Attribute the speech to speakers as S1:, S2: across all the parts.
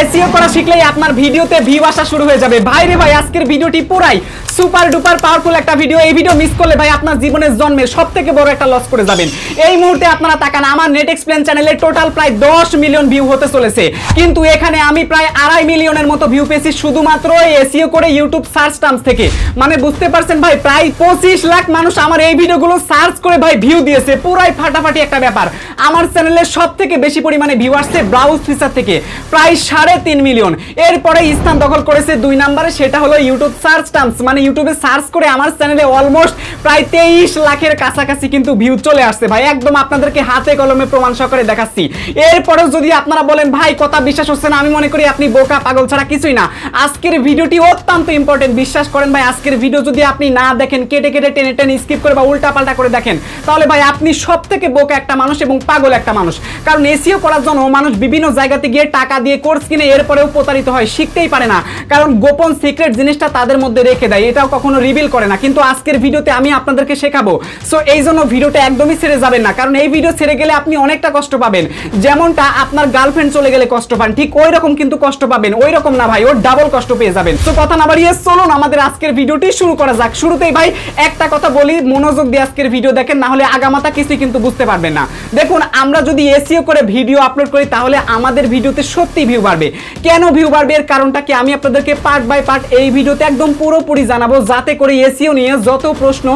S1: SEO করা শিখলেই আপনার ভিডিওতে ভিউ আসা শুরু হয়ে যাবে। ভাই রে ভাই, আজকের ভিডিওটি পুরাই সুপার ডুপার পাওয়ারফুল একটা ভিডিও। এই ভিডিও মিস করলে ভাই আপনার জীবনের জন্মের সবথেকে বড় একটা লস করে যাবেন। এই মুহূর্তে আপনারা তাকান, আমার নেট এক্সপ্লেন চ্যানেলে টোটাল প্রায় 10 মিলিয়ন ভিউ হতে চলেছে, কিন্তু এখানে আমি প্রায় 2.5 মিলিয়নের মতো ভিউ পেয়েছি শুধুমাত্র এসইও করে ইউটিউব সার্চ টার্মস থেকে। মানে বুঝতে পারছেন ভাই, প্রায় 25 লাখ মানুষ আমার এই ভিডিওগুলো সার্চ করে ভাই ভিউ দিয়েছে। পুরাই ফাটাফাটি একটা ব্যাপার। আমার চ্যানেলে সবথেকে বেশি পরিমাণে ভিউ আসছে ব্রাউজ ফিচার থেকে, প্রায় 3.5 মিলিয়ন। এরপরে স্থান দখল করেছে 2 নম্বরে, সেটা হলো ইউটিউব সার্চ টার্মস। মানে ইউটিউবে সার্চ করে আমার চ্যানেলে অলমোস্ট প্রায় 23 লাখের কাছাকাছি কিন্তু ভিউ চলে আসছে ভাই। একদম আপনাদেরকে হাতে কলমে প্রমাণ সহকারে দেখাচ্ছি। এরপরেও যদি আপনারা বলেন ভাই কথা বিশ্বাস হচ্ছে না, আমি মনে করি আপনি বোকা পাগল ছাড়া কিছুই না। আজকের ভিডিওটি অত্যন্ত ইম্পর্টেন্ট, বিশ্বাস করেন ভাই। আজকের ভিডিও যদি আপনি না দেখেন, কেটে কেটে টেনে টেনে স্কিপ করে বা উল্টা পাল্টা করে দেখেন, তাহলে ভাই আপনি সবথেকে বোকা একটা মানুষ এবং পাগল একটা মানুষ। কারণ এসইও করার জন্য মানুষ বিভিন্ন জায়গাতে গিয়ে টাকা দিয়ে কোর্স কিনে এরপরেও প্রতারিত হয়, শিখতেই পারে না, কারণ গোপন সিক্রেট জিনিসটা তাদের মধ্যে রেখে দেয়, এটাও কখনো রিভিল করে না। কিন্তু আজকের ভিডিওতে আমি আপনাদেরকে শেখাবো। সো এই জন্য ভিডিওটা একদমই ছেড়ে যাবেন না, কারণ এই ভিডিও ছেড়ে গেলে আপনি অনেকটা কষ্ট পাবেন। যেমনটা আপনার গার্লফ্রেন্ড চলে গেলে কষ্ট পান, ঠিক ওই রকম কিন্তু কষ্ট পাবেন। ওই রকম না ভাই, ওর ডাবল কষ্ট পেয়ে যাবেন। তো কথা না বাড়িয়ে চলুন আমাদের আজকের ভিডিওটি শুরু করা যাক। শুরুতেই ভাই একটা কথা বলি, মনোযোগ দিয়ে আজকের ভিডিও দেখেন, না হলে আগামাতা কিছুই কিন্তু বুঝতে পারবেন না। দেখুন, আমরা যদি এসইও করে ভিডিও আপলোড করি তাহলে আমাদের ভিডিওতে সত্যি ভিউ বাড়বে। কেন ভিউ বাড়বে এর কারণটা কি আমি আপনাদেরকে পার্ট বাই পার্ট এই ভিডিওতে একদম পুরোপুরি জানাবো, যাতে করে এসইও নিয়ে যত প্রশ্ন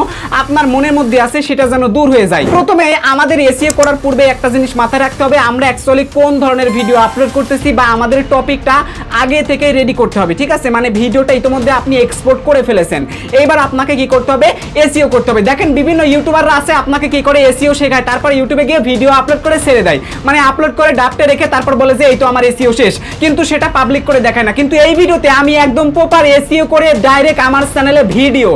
S1: আপনার মনের মধ্যে আছে সেটা যেন দূর হয়ে যায়। প্রথমে আমাদের এসইও করার পূর্বে একটা জিনিস মাথায় রাখতে হবে, আমরা অ্যাকচুয়ালি কোন ধরনের ভিডিও আপলোড করতেছি বা আমাদের টপিকটা আগে থেকে রেডি করতে হবে, ঠিক আছে? মানে ভিডিওটা ইতিমধ্যে আপনি এক্সপোর্ট করে ফেলেছেন, এইবার আপনাকে কি করতে হবে? এসইও করতে হবে। দেখেন বিভিন্ন ইউটিউবাররা আছে আপনাকে কি করে এসইও শেখায়, তারপর ইউটিউবে গিয়ে ভিডিও আপলোড করে ছেড়ে দেয়। মানে আপলোড করে ড্রাফটে রেখে তারপর বলে যে এই তো আমার এসইও শেষ, কিন্তু সেটা পাবলিক করে দেখায় না। কিন্তু এই ভিডিওতে আমি একদম প্রপার এসইও করে ডাইরেক্ট আমার চ্যানেলে ভিডিও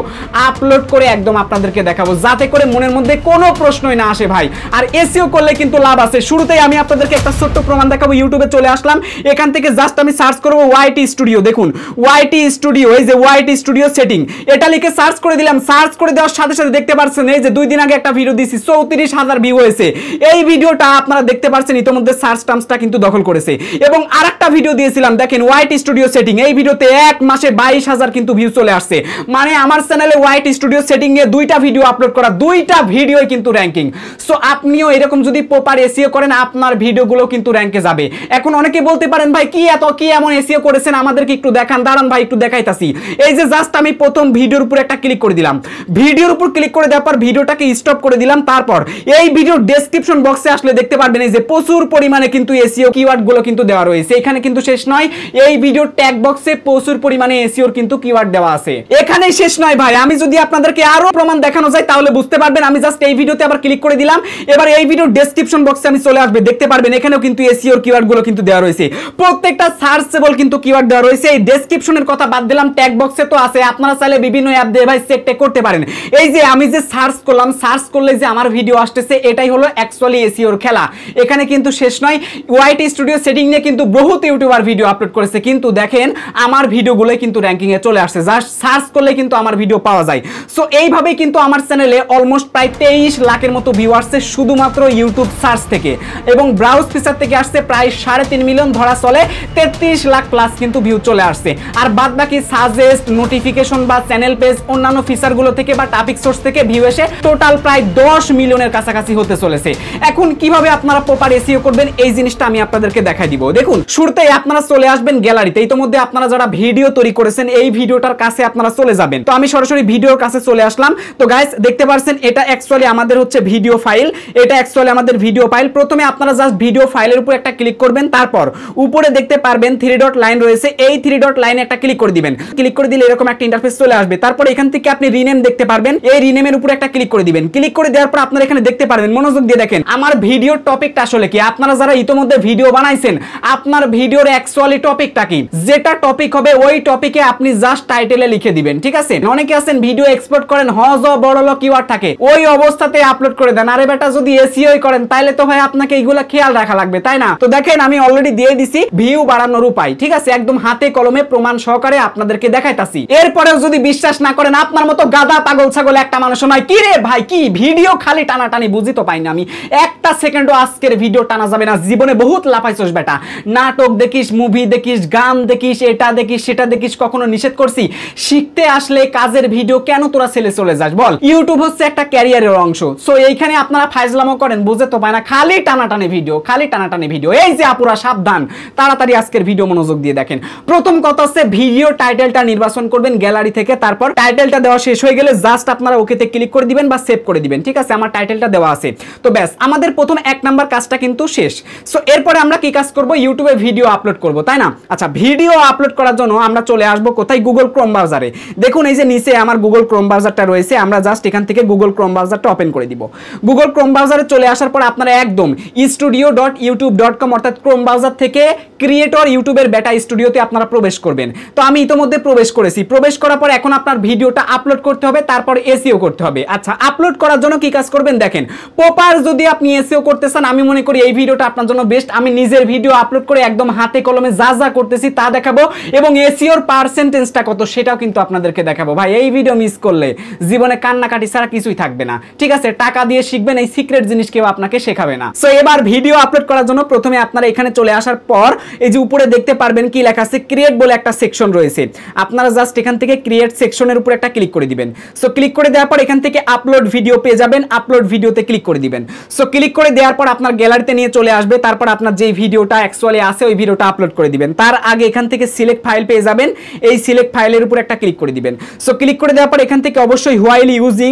S1: আপলোড করে একদম আপনাদেরকে দেখাবো, যাতে করে মনের মধ্যে কোনো প্রশ্নই না আসে ভাই। আর এসইও করলে কিন্তু লাভ আছে। শুরুতেই আমি আপনাদেরকে একটা ছোট্ট প্রমাণ দেখাবো। ইউটিউবে চলে আসলাম, এখান থেকে জাস্ট আমি সার্চ করব ওয়াইটি স্টুডিও। দেখুন ওয়াইটি স্টুডিও, এই যে ওয়াইটি স্টুডিও সেটিং, এটা লিখে সার্চ করে দিলাম। সার্চ করে দেওয়ার সাথে সাথে দেখতে পাচ্ছেন এই যে 2 দিন আগে একটা ভিডিও দিয়েছি, 34,000 ভিউ হয়েছে। এই ভিডিওটা আপনারা দেখতে পাচ্ছেন ইতিমধ্যে সার্চ টার্মসটা কিন্তু দখল করেছে। এবং আরেকটা ভিডিও দিয়েছিলাম, দেখেন ওয়াইটি স্টুডিও সেটিং, এই ভিডিওতে 1 মাসে 22,000 কিন্তু ভিউ চলে আসছে। মানে আমার চ্যানেলে ওয়াইটি স্টুডিও সেটিং এ 2টা ভিডিও আপলোড করা, 2টা ভিডিওই কিন্তু র্যাঙ্কিং। সো আপনিও এরকম যদি প্রপার এসইও করেন আপনার ভিডিওগুলো কিন্তু র্যাঙ্কে যাবে। এখন অনেকে বলতে পারেন ভাই কি এমন এসইও করেছেন আমাদেরকে একটু দেখান। দাঁড়ান ভাই একটু দেখাইতাছি। এই যে জাস্ট আমি প্রথম ভিডিওর উপর একটা ক্লিক করে দিলাম, ভিডিওর উপর ক্লিক করে দেওয়ার পর ভিডিওটাকে স্টপ করে দিলাম। তারপর এই ভিডিওর ডেসক্রিপশন বক্সে আসলে দেখতে পারবেন এই যে প্রচুর পরিমাণে কিন্তু এসইও কিওয়ার্ড গুলো কিন্তু দেওয়া রয়েছে। এখানে কিন্তু শেষ নয়, এই ভিডিওর ট্যাগ বক্সে প্রচুর পরিমাণে এসইওর কিন্তু কিওয়ার্ড দেওয়া আছে। এখানেই শেষ নয় ভাই, আমি যদি আপনাদেরকে আরো প্রমাণ দেখানো যায় তাহলে বুঝতে পারবেন। আমি জাস্ট এই ভিডিওতে আবার ক্লিক করে দিলাম, এবার এই ভিডিওর ডেসক্রিপশন বক্সে আমি চলে আসবে, দেখতে পারবেন এখানেও কিন্তু এসইওর কিওয়ার্ড গুলো কিন্তু দেওয়া রয়েছে। প্রত্যেকটা সার্চেবল কিন্তু কিওয়ার্ড দেওয়া রয়েছে। এই ডেসক্রিপশনের কথা বাদ দিলাম, ট্যাগ বক্সে তো আছে, আপনারা চাইলে বিভিন্ন অ্যাপ দিয়ে ভাই চেক টেক করতে পারেন। এই যে আমি যে সার্চ করলাম, সার্চ করলে যে আমার ভিডিও আসতেছে, এটাই হলো অ্যাকচুয়ালি এসইওর খেলা। এখানে কিন্তু শেষ নয়, ওয়াইটি স্টুডিও সেটিং নিয়ে কিন্তু বহুত ইউটিউবার ভিডিও আপলোড করেছে, কিন্তু দেখেন আমার ভিডিওগুলোই কিন্তু র্যাঙ্কিং এ চলে আসছে। জাস্ট সার্চ করলে কিন্তু আমার ভিডিও পাওয়া যায়। সো এইভাবেই কিন্তু আমার চ্যানেলে অলমোস্ট প্রায় 23 লাখের মতো ভিউ আসছে শুধুমাত্র ইউটিউব সার্চ থেকে, এবং ব্রাউজ ফিচার থেকে আসছে প্রায় 3.5 মিলিয়ন, ধরা চলে 33 লাখ প্লাস কিন্তু ভিউ চলে আসছে। আর বাদ বাকি সাজেস্ট, নোটিফিকেশন বা চ্যানেল পেজ, অন্যান্য ফিচারগুলো থেকে বা টপিক সোর্স থেকে ভিউ এসে টোটাল প্রায় 10 মিলিয়নের কাছাকাছি হতে চলেছে। এখন কিভাবে আপনারা প্রপার এসইও করবেন এই জিনিসটা আমি আপনাদেরকে দেখাই দিব। দেখুন শুরুতেই আপনারা চলে আসবেন গ্যালারিতে। ইতিমধ্যে আপনারা যারা ভিডিও তৈরি করেছেন এই ভিডিওটার কাছে আপনারা চলে যাবেন। তো আমি সরাসরি ভিডিওর কাছে চলে আসলাম। তো গাইস দেখতে পাচ্ছেন এটা অ্যাকচুয়ালি আমাদের হচ্ছে ভিডিও ফাইল, এটা অ্যাকচুয়ালি আমাদের ভিডিও ফাইল। প্রথমে আপনারা জাস্ট ভিডিও ফাইলের উপর একটা ক্লিক করবেন, তারপর উপরে দেখতে পারবেন 3 ডট লাইন রয়েছে, এই 3 ডট লাইনে একটা ক্লিক করে দিবেন। ক্লিক করে দিলে এরকম একটা ইন্টারফেস চলে আসবে। তারপর এখান থেকে আপনি রিনেম দেখতে পারবেন, এই রিনেমের উপর একটা ক্লিক করে দিবেন। ক্লিক করে দেওয়ার পর আপনারা এখানে দেখতে পারবেন, মনোযোগ দিয়ে দেখেন আমার ভিডিওর টপিকটা আসলে কি। আপনারা যারা ইতিমধ্যে ভিডিও বানাইছেন আপনার ভিডিওর অ্যাকচুয়ালি টপিকটা কি, যেটা টপিক হবে ওই টপিকে আপনি জাস্ট টাইটেলে লিখে দিবেন, ঠিক আছে? অনেকে আছেন ভিডিও এক্সপোর্ট করেন হজ বড় কিওয়ার্ড থাকে, ওই অবস্থাতে আপলোড করে দেন। আরে বেটা যদি এসইও করেন তাহলে তো ভাই আপনাকে এইগুলা খেয়াল রাখা লাগবে, তাই না? তো দেখেন আমি অলরেডি দিয়ে দিছি ভিউ বাড়ানোর উপায়। ঠিক আছে, একদম হাতে কলমে প্রমাণ সহকারে আপনাদেরকে দেখাইতাছি। এরপরেও যদি বিশ্বাস না করেন, আপনার মতো গাদা পাগল ছাগল একটা মানুষ নয়। কি রে ভাই, কি ভিডিও খালি টানাটানি, বুঝি তো পাইনি আমি। একটা সেকেন্ডও আজকের ভিডিও টানা যাবে না। জীবনে বহুত লাফাইছস বেটা, নাটক দেখিস, মুভি দেখিস, গান দেখিস, এটা দেখিস সেটা দেখিস, কখনো নিষেধ করছি? শিখতে আসলে কাজের ভিডিও কেন তোরা ছেলে চলে যাস বল? ইউটিউব হচ্ছে একটা ক্যারিয়ারের অংশ। সো এইখানে আপনারা ফাইজলামো করেন, বুঝে তো পায় না, খালি টানাটানি ভিডিও, খালি টানাটানি ভিডিও। এই যে আপুরা সাবধান, তাড়াতাড়ি আজকের ভিডিও মনোযোগ দিয়ে দেখেন। প্রথম কথা হচ্ছে ভিডিও টাইটেলটা নির্বাচন করবেন গ্যালারি থেকে। তারপর টাইটেলটা দেওয়া শেষ হয়ে গেলে জাস্ট আপনারা ওকেতে ক্লিক করে দিবেন বা সেভ করে দিবেন। ঠিক আছে, আমার টাইটেলটা দেওয়া আছে। তো ব্যাস, আমাদের প্রথম 1 নাম্বার কাজটা কিন্তু শেষ। সো এরপরে আমরা কি কাজ করব? ইউটিউবে ভিডিও আপলোড করব, তাই না? আচ্ছা, ভিডিও আপলোড করার জন্য আমরা চলে আসব কোথায়? গুগল ক্রোম ব্রাউজারে। দেখুন এই যে নিচে আমার গুগল ক্রোম ব্রাউজারটা রয়েছে, আমরা জাস্ট এখান থেকে গুগল ক্রোম ব্রাউজারটা ওপেন করে দিব। গুগল ক্রোম ব্রাউজারে চলে আসার পর আপনারা একদম studio.youtube.com অর্থাৎ ক্রোম ব্রাউজার থেকে ক্রিয়েটর ইউটিউবের বেটা স্টুডিওতে আপনারা প্রবেশ করবেন। তো আমি ইতোমধ্যে প্রবেশ করেছি। প্রবেশ করার পর এখন আপনার ভিডিওটা আপলোড করতে হবে, তারপর এসইও করতে হবে। আচ্ছা, আপলোড করার জন্য কি কাজ করবেন দেখেন। প্রপার যদি আপনি এসইও করতে চান, আমি মনে করি এই ভিডিওটা আপনার জন্য বেস্ট। আমি নিজের ভিডিও আপলোড করে একদম হাতে কলমে যা যা করতেছি তা দেখাবো, এবং এসইওর পার্সেন্টেজটা কত সেটাও কিন্তু আপনাদেরকে দেখাবো। ভাই এই ভিডিও মিস করলে জীবনে কান্নাকাটি ছাড়া কিছুই থাকবে না। ঠিক আছে, টাকা দিয়ে শিখবেন, এই সিক্রেট জিনিস কেউ আপনাকে শেখাবে না। সো এবার ভিডিও আপলোড করার জন্য প্রথমে আপনারা এখানে চলে আসার পর এই যে উপরে দেখতে পারবেন কি লেখা আছে, ক্রিয়েট বলে একটা সেকশন রয়েছে। আপনারা জাস্ট এখান থেকে ক্রিয়েট সেকশনের উপর একটা ক্লিক করে দিবেন। সো ক্লিক করে দেওয়ার পর এখান থেকে আপলোড ভিডিও পেয়ে যাবেন, আপলোড ভিডিওতে ক্লিক করে দিবেন। সো ক্লিক করে দেওয়ার পর আপনার গ্যালারিতে নিয়ে চলে আসবে। তারপর আপনার যে ভিডিওটা অ্যাকচুয়ালি আছে ওই ভিডিওটা আপলোড করে দিবেন। তার আগে এখান থেকে সিলেক্ট ফাইল পেয়ে যাবেন, এই সিলেক্ট ফাইলের উপর একটা ক্লিক করে দিবেন। সো ক্লিক করে দেওয়ার পর এখান থেকে অবশ্যই while using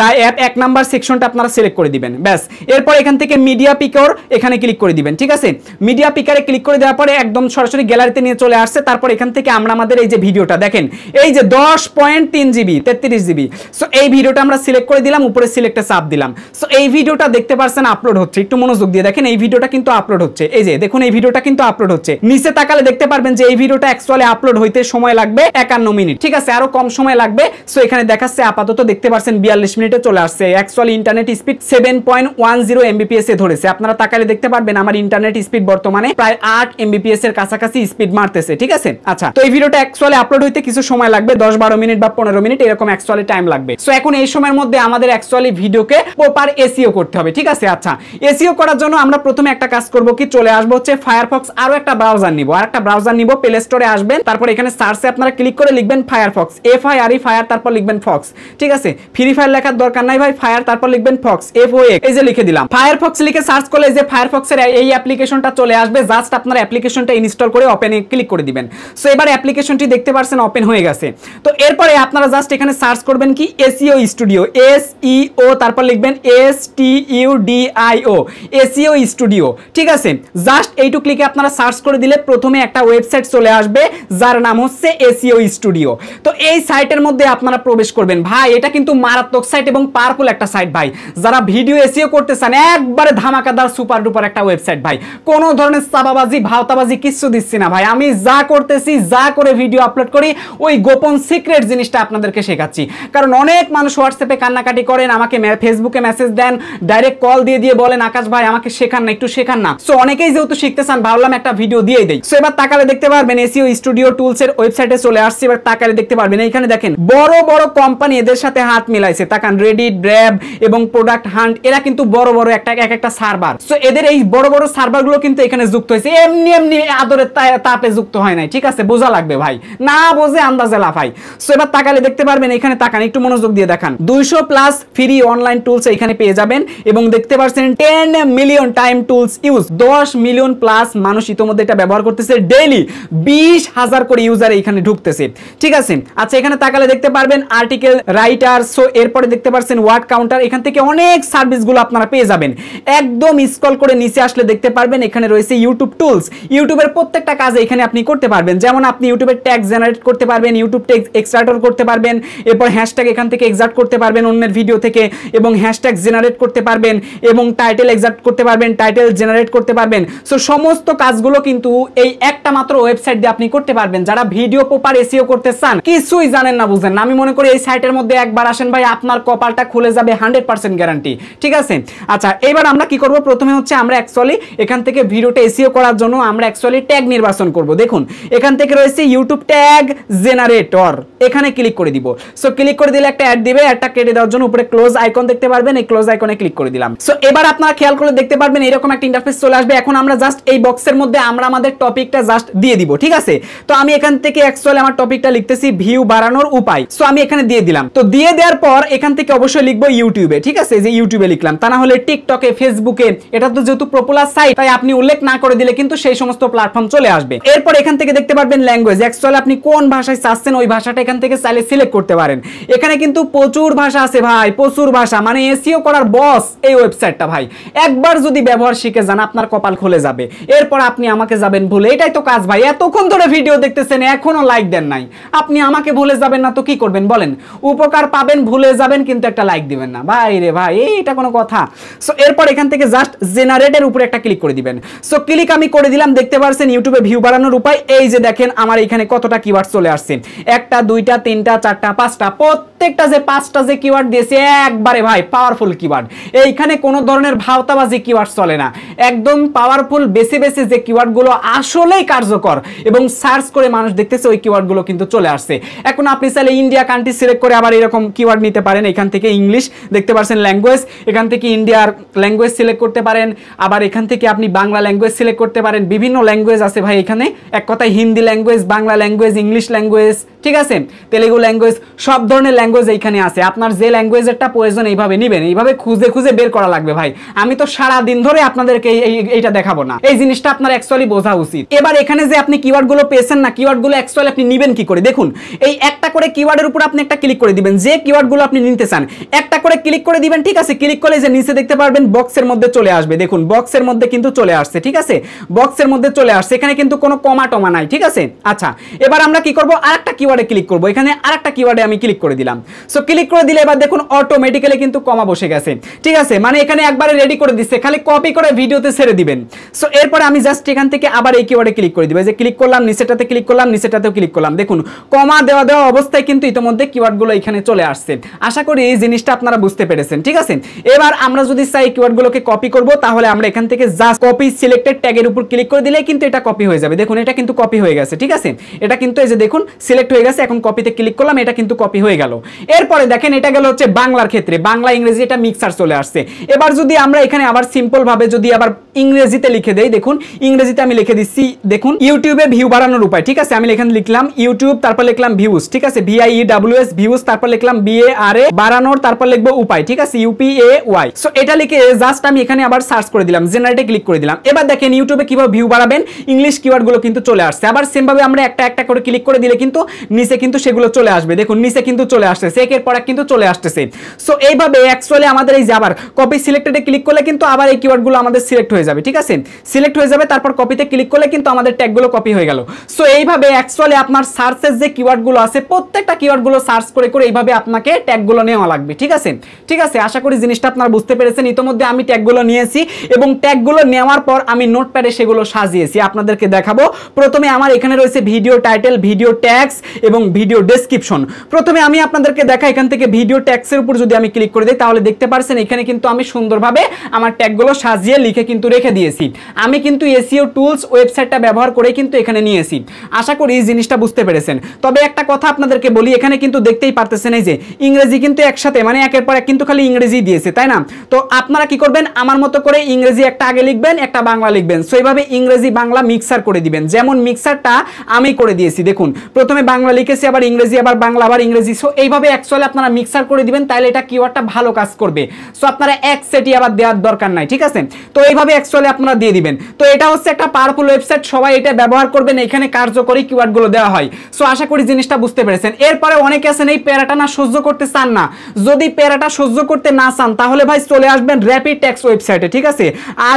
S1: the app 1 number সেকশনটা আপনারা সিলেক্ট করে দিবেন। ব্যাস, এরপর এখান থেকে মিডিয়া পিকার এখানে ক্লিক করে দিবেন। ঠিক আছে, মিডিয়া পিকারে ক্লিক করে দেওয়ার পরে একদম সরাসরি গ্যালারিতে নিয়ে চলে আসছে। তারপর এখান থেকে আমরা আমাদের এই যে ভিডিওটা দেখেন, এই যে 10.3 জিবি 33 জিবি। সো এই ভিডিওটা আমরা সিলেক্ট করে দিলাম, উপরে সিলেক্টে চাপ দিলাম। সো এই ভিডিওটা দেখতে পাচ্ছেন আপলোড হচ্ছে। একটু মনোযোগ দিয়ে দেখেন, এই ভিডিওটা কিন্তু আপলোড হচ্ছে। এই যে দেখুন, এই ভিডিওটা কিন্তু আপলোড হচ্ছে। নিচে তাকালে দেখতে পারবেন যে এই ভিডিওটা অ্যাকচুয়ালি আপলোড হইতে সময় লাগবে 51 মিনিট। ঠিক আছে, আরো কম সময় লাগবে। সো এখানে দেখাচ্ছে আপাতত দেখতে পাচ্ছেন 42 মিনিটে চলে আসছে। অ্যাকচুয়ালি ইন্টারনেট স্পিড 7.10 এমবিপিএস এ ধরেছে। আপনারা তাকালে দেখতে পারবেন আমার ইন্টারনেট স্পিড বর্তমানে প্রায় 8 এমবিপিএস এর কাছাকাছি স্পিড মারতেছে। ঠিক আছে, আচ্ছা, তো এই ভিডিওটা অ্যাকচুয়ালি আপলোড হইতে কিছু সময় লাগবে, 10-12 মিনিট বা 15 মিনিট এরকম অ্যাকচুয়ালি টাইম লাগবে। সো এখন এই সময়ের মধ্যে আমাদের অ্যাকচুয়ালি ভিডিওকে প্রপার এসইও করতে হবে। ঠিক আছে, আচ্ছা, এসইও করার জন্য আমরা প্রথমে একটা কাজ করব, কি চলে আসবো হচ্ছে ফায়ারফক্স, আরো একটা ব্রাউজার নিব, আর একটা ব্রাউজার নিব, প্লে স্টোরে আসবেন। তারপর এখানে সার্চে আপনারা ক্লিক করে লিখবেন ফায়ারফক্স, FIRE ফায়ার, তারপর লিখবেন ফক্স। ঠিক আছে, ফ্রি ফায়ার লেখার দরকার নাই ভাই, ফায়ার তারপর লিখবেন ফক্স, FOX, এই যে লিখে দিলাম। ফায়ারফক্স লিখে সার্চ করলে যে ফায়ারফক্সের এই অ্যাপ্লিকেশনটা চলে আসবে। জাস্ট আপনারা অ্যাপ্লিকেশনটা ইনস্টল করে ওপেনে ক্লিক করে দিবেন। সো এবার অ্যাপ্লিকেশনটি দেখতে পাচ্ছেন ওপেন হয়ে গেছে। তো এরপরে আপনারা জাস্ট এখানে সার্চ করবেন কি এসইও স্টুডিও, SEO, তারপর লিখবেন STUDIO, এসইও স্টুডিও। ঠিক আছে, জাস্ট এইটু ক্লিকে আপনারা সার্চ করে দিলে প্রথমে একটা ওয়েবসাইট চলে আসবে যার নাম হচ্ছে এসইও স্টুডিও। তো এই সাইটের মধ্যে আপনারা প্রবেশ করবেন। ভাই এটা কিন্তু মারাত্মক সাইট এবং পাওয়ারফুল একটা সাইট ভাই। যারা ভিডিও এসইও করতে চান, একবারে ধামাকাদার সুপার ডুপার একটা ওয়েবসাইট ভাই। কোনো ধরনের চাপাবাজি ভাওতাবাজি কিছু দিচ্ছি না ভাই। আমি যা করতেছি, যা করে ভিডিও আপলোড করি, ওই গোপন সিক্রেট জিনিসটা আপনাদেরকে শেখাচ্ছি। কারণ অনেক মানুষ হোয়াটসঅ্যাপে কান্নাকাটি করেন, আমাকে ফেসবুকে মেসেজ দেন, ডাইরেক্ট কল দিয়ে বলেন আকাশ ভাই আমাকে শেখান না, একটু শেখান না। সো অনেকেই যেহেতু শিখতে চান, ভাবলাম একটা ভিডিও দিয়ে দেই। সো এবার তাকালে দেখতে পারবেন এসইও স্টুডিও টুলস এর ওয়েবসাইটে চলে আসছে। এবার তাকালে দেখতে পারবেন এইখানে দেখেন বড় বড় কোম্পানি এদের সাথে হাত মিলাইছে। তাকান রেডিট, ব্র্যাব এবং প্রোডাক্ট হান্ট, এরা কিন্তু বড় বড় একটা সার্ভার। সো এদের এই বড় বড় সার্ভারগুলো কিন্তু এখানে যুক্ত হয়েছে, এমনি আদরের তাপে যুক্ত হয় নাই। ঠিক আছে, বোঝা লাগবে ভাই, না বোঝে আন্দাজে লাফাই। সো এবার তাকালে দেখতে পারবেন এখানে তাকান, একটু মনোযোগ দিয়ে দেখান, 200+ ফ্রি অনলাইন টুলস এখানে পেয়ে যাবেন। এবং দেখতে পাচ্ছেন 10 million time tools use, 10 million plus মানুষ ইতোমধ্যে এটা ব্যবহার করতেছে। ডেইলি 20,000 করে ইউজার এখানে ঢুকতেছে। ঠিক আছে, আচ্ছা, এখানে তাকালে দেখতে পারবেন আর্টিকেল রাইটার। সো এরপরে দেখতে পাচ্ছেন ওয়ার্ড কাউন্টার, এখান থেকে অনেক সার্ভিসগুলো আপনারা পেয়ে যাবেন। একদম স্ক্রল করে নিচে আসলে দেখতে পারবেন এখানে রয়েছে ইউটিউব টুলস। ইউটিউবের প্রত্যেকটা কাজ এখানে আপনি করতে পারবেন। যেমন আপনি ইউটিউবের ট্যাগ জেনারেট করতে পারবেন, ইউটিউব ট্যাগ এক্সট্রাক্টর করতে পারবেন, এরপর হ্যাশট্যাগ এখান থেকে এক্সট্রাক্ট করতে পারবেন অন্যের ভিডিও থেকে, এবং হ্যাশট্যাগ জেনারেট করতে পারবেন, এবং টাইটেল এক্সট্রাক্ট করতে পারবেন, টাইটেল জেনারেট করতে পারবেন। সো সমস্ত কাজগুলো কিন্তু এই একটা মাত্র ওয়েবসাইট দিয়ে আপনি করতে পারবেন। যারা ভিডিও প্রপার এসইও করতে চান, কিছুই জানেন না বুঝেন না, আমি মনে করি এই সাইটের মধ্যে একবার আসেন ভাই, আপনার কপালটা খুলে যাবে, 100% গ্যারান্টি। ঠিক আছে, আচ্ছা, এবার আমরা কি করব, প্রথমে হচ্ছে আমরা অ্যাকচুয়ালি এখান থেকে ভিডিওটা এসইও করার জন্য আমরা অ্যাকচুয়ালি ট্যাগ নির্বাচন করব। দেখুন এখান থেকে রয়েছে ইউটিউব ট্যাগ জেনারেটর, এখানে ক্লিক করে দিব। সো ক্লিক করে দিলে একটা অ্যাড দিবে, অ্যাডটা কেটে দেওয়ার জন্য উপরে ক্লোজ আইকন দেখতে পারবেন, এই ক্লোজ আইকনে ক্লিক করে দিলাম। সো এবার আপনারা খেয়াল করে দেখতে পারবেন এরকম একটা ইন্টারফেস চলে আসবে। এখন আমরা জাস্ট এই বক্সের মধ্যে আমরা আমাদের টপিকটা জাস্ট দিয়ে দিব, ঠিক আছে। তো আমি এখান থেকে অ্যাকচুয়ালি আমার টপিকটা লিখতেছি ভিউ বাড়ানোর উপায়। সো আমি এখানে দিয়ে দিলাম। তো দিয়ে দেওয়ার পর এখান থেকে অবশ্যই লিখবো ইউটিউবে, ঠিক আছে, যে ইউটিউবে লিখলাম, তা না হলে টিকটকে, ফেসবুকে, এটা তো যেহেতু পপুলার সাইট তাই আপনি উল্লেখ না করে দিলে কিন্তু সেই সমস্ত প্ল্যাটফর্ম চলে আসবে। এরপর এখান থেকে দেখতে পারবেন ল্যাঙ্গুয়েজ, অ্যাকচুয়ালি আপনি কোন ভাষায় চাচ্ছেন ওই ভাষাটা এখান থেকে চাইলে সিলেক্ট করতে পারেন। এখানে কিন্তু প্রচুর ভাষা আছে ভাই, প্রচুর ভাষা, মানে এসইও করার বস এই ওয়েবসাইটটা ভাই। একবার যদি ব্যবহার শিখে যান আপনার কপাল খুলে যাবে, এরপর আপনি আমাকে যাবেন ভুলে, এটাই তো কাজ ভাই। এতক্ষণ ধরে ভিডিও দেখতেছেন এখনো লাইক দেন নাই, আপনি আমাকে ভুলে যাবেন না তো কি করবেন বলেন? উপকার পাবেন, ভুলে যাবেন, কিন্তু একটা লাইক দিবেন না ভাই রে ভাই, এইটা কোনো কথা? সো এরপর এখান থেকে জাস্ট জেনারেটের উপরে একটা ক্লিক করে দিবেন। সো ক্লিক আমি করে দিলাম, দেখতে পাচ্ছেন ইউটিউবে ভিউ বাড়ানোর উপায়। এই যে দেখেন আমার এখানে কতটা কিওয়ার্ড চলে আসছে, একটা, দুইটা, তিনটা, চারটা, পাঁচটা, প্রত্যেকটা যে পাঁচটা যে কিওয়ার্ড দিয়েছে একবারে ভাই পাওয়ারফুল কিওয়ার্ড। এইখানে কোনো ধরনের ভাওতাবাজি কিওয়ার্ড চলে না, একদম পাওয়ারফুল বেছে বেছে যে কিওয়ার্ডগুলো আসলেই কার্যকর এবং সার্চ করে মানুষ দেখতেছে ওই কিওয়ার্ডগুলো কিন্তু চলে আসছে। এখন আপনি চাইলে ইন্ডিয়া কান্ট্রি সিলেক্ট করে আবার এরকম কিওয়ার্ড নিতে পারেন। এখান থেকে ইংলিশ দেখতে পাচ্ছেন ল্যাঙ্গুয়েজ, এখান থেকে ইন্ডিয়ার ল্যাঙ্গুয়েজ সিলেক্ট করতে পারেন, আবার এখান থেকে আপনি বাংলা ল্যাঙ্গুয়েজ সিলেক্ট করতে পারেন। বিভিন্ন ল্যাঙ্গুয়েজ আছে ভাই এখানে, এক কথায় Hindi language, Bangla language, English language, ঠিক আছে, তেলেগু ল্যাঙ্গুয়েজ, সব ধরনের ল্যাঙ্গুয়েজ এইখানে আছে। আপনার যে ল্যাঙ্গুয়েজেরটা প্রয়োজন এইভাবে নেবেন, এইভাবে খুঁজে খুঁজে বের করা লাগবে ভাই। আমি তো সারা দিন ধরে আপনাদেরকে এইটা দেখাবো না, এই জিনিসটা আপনার অ্যাকচুয়ালি বোঝা উচিত। এবার এখানে যে আপনি কিওয়ার্ডগুলো পেয়েছেন না, কিওয়ার্ডগুলো অ্যাকচুয়ালি আপনি নেবেন কি করে? দেখুন এই একটা করে কিওয়ার্ডের উপর আপনি একটা ক্লিক করে দিবেন, যে কিওয়ার্ডগুলো আপনি নিতে চান একটা করে ক্লিক করে দিবেন, ঠিক আছে। ক্লিক করলে যে নিচে দেখতে পারবেন বক্সের মধ্যে চলে আসবে, দেখুন বক্সের মধ্যে কিন্তু চলে আসছে, ঠিক আছে, বক্সের মধ্যে চলে আসছে, এখানে কিন্তু কোনো কমা টমা নাই, ঠিক আছে। আচ্ছা এবার আমরা কি করব, আরেকটা কিওয়ার্ডে ক্লিক করব, এখানে আরেকটা কিওয়ার্ডে আমি ক্লিক করে দিলাম। সো ক্লিক করে দিলে এবার দেখুন অটোমেটিক্যালি কিন্তু কমা বসে গেছে, ঠিক আছে, মানে এখানে একবারে রেডি করে দিচ্ছে, খালি কপি করে ভিডিওতে ছেড়ে দিবেন। সো এরপরে আমি জাস্ট এখান থেকে আবার এই কিওয়ার্ডে ক্লিক করে দিব, যে ক্লিক করলাম, নিচেটাতে ক্লিক করলাম, নিচেটাতেও ক্লিক করলাম, দেখুন কমা দেওয়া দেওয়া অবস্থায় কিন্তু ইতিমধ্যে কিওয়ার্ডগুলো এখানে চলে আসছে। আশা করি এই জিনিসটা আপনারা বুঝতে পেরেছেন, ঠিক আছে। এবার আমরা যদি চাই কিওয়ার্ডগুলোকে কপি করব, তাহলে আমরা এখান থেকে জাস্ট কপি সিলেক্টেড ট্যাগের উপর ক্লিক করে দিলে কিন্তু এটা কপি হয়ে যাবে। দেখুন এটা কিন্তু কপি হয়ে গেছে, ঠিক আছে, এটা কিন্তু এই যে দেখুন সিলেক্ট হয়ে গেছে। এখন কপিতে ক্লিক করলাম, এটা কিন্তু কপি হয়ে গেল। এরপরে দেখেন এটা গেল হচ্ছে বাংলার ক্ষেত্রে, বাংলা ইংরেজি এটা মিক্সার চলে আসছে। এবার যদি আমরা এখানে আবার সিম্পল ভাবে যদি আবার ইংরেজিতে লিখে দেই, দেখুন ইংরেজিতে আমি লিখে দিচ্ছি, দেখুন ইউটিউবে ভিউ বাড়ানোর উপায়, ঠিক আছে, আমি এখানে লিখলাম ইউটিউব, তারপর লিখলাম ভিউজ, ঠিক আছে, VIEWS ভিউজ, তারপর লিখলাম BARA বাড়ানোর, তারপর লিখবো উপায়, ঠিক আছে, UPAY। সো এটা লিখে জাস্ট আমি এখানে আবার সার্চ করে দিলাম, জেনারেটে ক্লিক করে দিলাম। এবার দেখেন ইউটিউবে কিভাবে ভিউ বাড়াবেন, ইংলিশ কিওয়ার্ড গুলো কিন্তু চলে আসছে। আবার সেম ভাবে আমরা একটা একটা করে ক্লিক করে দিলে কিন্তু নিচে কিন্তু সেগুলো চলে আসবে, দেখুন নিচে কিন্তু চলে আসতেছে, একের পর এক কিন্তু চলে আসতেছে। সো এইভাবে অ্যাকচুয়ালি আমাদের এই যে আবার কপি সিলেক্টেডে ক্লিক করলে কিন্তু আবার এই কিওয়ার্ড গুলো আমাদের সিলেক্ট হয়ে যাবে, ঠিক আছে, সিলেক্ট হয়ে যাবে, তারপর কপিতে ক্লিক করলে কিন্তু আমাদের ট্যাগ গুলো কপি হয়ে গেল। সো এইভাবে অ্যাকচুয়ালি আপনার সার্চের যে কিওয়ার্ড গুলো আছে প্রত্যেকটা কিওয়ার্ড গুলো সার্চ করে করে এইভাবে আপনাকে ট্যাগ গুলো নেওয়া লাগবে, ঠিক আছে, ঠিক আছে। আশা করি জিনিসটা আপনারা বুঝতে পেরেছেন। ইতিমধ্যে আমি ট্যাগ গুলো নিয়েছি এবং ট্যাগ গুলো নেওয়ার পর আমি নোটপ্যাডে সেগুলো সাজিয়েছি, আপনাদেরকে দেখাবো। প্রথমে আমার এখানে রয়েছে ভিডিও টাইটেল, ভিডিও ট্যাগস এবং ভিডিও ডেসক্রিপশন। প্রথমে আমি আপনাদেরকে দেখাই, এখান থেকে ভিডিও ট্যাগসের উপর যদি আমি ক্লিক করে দিই তাহলে দেখতে পারছেন এখানে কিন্তু আমি সুন্দরভাবে আমার ট্যাগগুলো সাজিয়ে লিখে কিন্তু রেখে দিয়েছি। আমি কিন্তু এসইও টুলস ওয়েবসাইটটা ব্যবহার করে কিন্তু এখানে নিয়েছি। আশা করি এই জিনিসটা বুঝতে পেরেছেন। তবে একটা কথা আপনাদেরকে বলি, এখানে কিন্তু দেখতেই পারতেছেন এই যে ইংরেজি কিন্তু একসাথে মানে একের পর এক কিন্তু খালি ইংরেজি দিয়েছে, তাই না? তো আপনারা কি করবেন, আমার মতো করে ইংরেজি একটা আগে লিখবেন, একটা বাংলা লিখবেন। সো এইভাবে ইংরেজি বাংলা মিক্সার করে দিবেন, যেমন মিক্সারটা আমি করে দিয়েছি। দেখুন প্রথমে বাংলা লিখেছি, আবার ইংরেজি, আবার বাংলা, আবার ইংরেজি। সো এইভাবে অ্যাকচুয়ালি আপনারা মিক্সার করে দিবেন, তাহলে এটা কিওয়ার্ডটা ভালো কাজ করবে। সো আপনারা এক সেটি আবার দেওয়ার দরকার নাই, ঠিক আছে। তো এইভাবে অ্যাকচুয়ালি আপনারা দিয়ে দিবেন। তো এটা হচ্ছে একটা পাওয়ারফুল ওয়েবসাইট, সবাই এটা ব্যবহার করবেন, এখানে কার্যকরী কিওয়ার্ডগুলো দেওয়া হয়। সো আশা করি জিনিসটা বুঝতে পেরেছেন। এরপরে অনেকে আছেন এই প্যারাটা না সহ্য করতে চান না। যদি প্যারাটা সহ্য করতে না চান তাহলে ভাই চলে আসবেন র্যাপিড ট্যাক্স ওয়েবসাইটে, ঠিক আছে,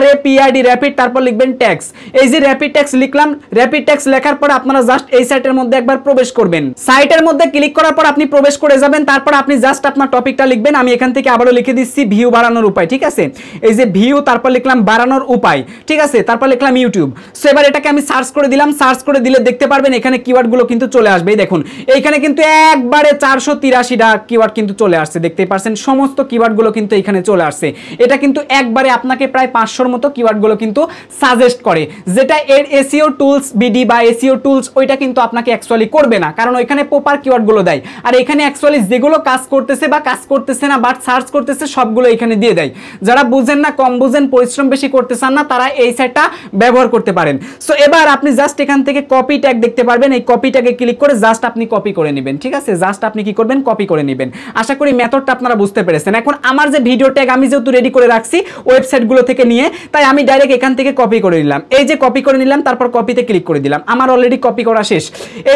S1: RAPID র্যাপিড, তারপর লিখবেন ট্যাক্স। এই যে র্যাপিড ট্যাক্স লিখলাম, র্যাপিড ট্যাক্স লেখার পরে আপনারা জাস্ট এই সাইটের মধ্যে একবার প্রবেশ করবেন। করবেন, সাইটের মধ্যে ক্লিক করার পর আপনি প্রবেশ করে যাবেন, তারপর আপনি জাস্ট আপনার টপিকটা লিখবেন। আমি এখান থেকে আবারও লিখে দিচ্ছি ভিউ বাড়ানোর উপায়, ঠিক আছে, এই যে ভিউ, তারপর লিখলাম বাড়ানোর উপায়, ঠিক আছে, তারপর লিখলাম ইউটিউব। সো এবার এটাকে আমি সার্চ করে দিলাম, সার্চ করে দিলে দেখতে পারবেন এখানে কিওয়ার্ডগুলো কিন্তু চলে আসবে। এই দেখুন এইখানে কিন্তু একবারে 483টা কিওয়ার্ড কিন্তু চলে আসছে, দেখতেই পারছেন সমস্ত কিওয়ার্ডগুলো কিন্তু এখানে চলে আসছে। এটা কিন্তু একবারে আপনাকে প্রায় 500-র মতো কিওয়ার্ডগুলো কিন্তু সাজেস্ট করে, যেটা এর এসইও টুলস বিডি বা এসইও টুলস ওইটা কিন্তু আপনাকে অ্যাকচুয়ালি করবে না, কারণ ওইখানে প্রপার কিওয়ার্ডগুলো দেয়। আর এখানে অ্যাকচুয়ালি যেগুলো কাজ করতেছে বা কাজ করতেছে না বাট সার্চ করতেছে সবগুলো এখানে দিয়ে দেয়। যারা বুঝেন না, কম বুঝেন, পরিশ্রম বেশি করতে চান না, তারা এই সাইটটা ব্যবহার করতে পারেন। সো এবার আপনি জাস্ট এখান থেকে কপি ট্যাগ দেখতে পারবেন, এই কপি ট্যাগে ক্লিক করে জাস্ট আপনি কপি করে নেবেন, ঠিক আছে, জাস্ট আপনি কি করবেন, কপি করে নেবেন। আশা করি মেথডটা আপনারা বুঝতে পেরেছেন। এখন আমার যে ভিডিও ট্যাগ আমি যেহেতু রেডি করে রাখছি ওয়েবসাইটগুলো থেকে নিয়ে, তাই আমি ডাইরেক্ট এখান থেকে কপি করে নিলাম। এই যে কপি করে নিলাম, তারপর কপিতে ক্লিক করে দিলাম, আমার অলরেডি কপি করা শেষ।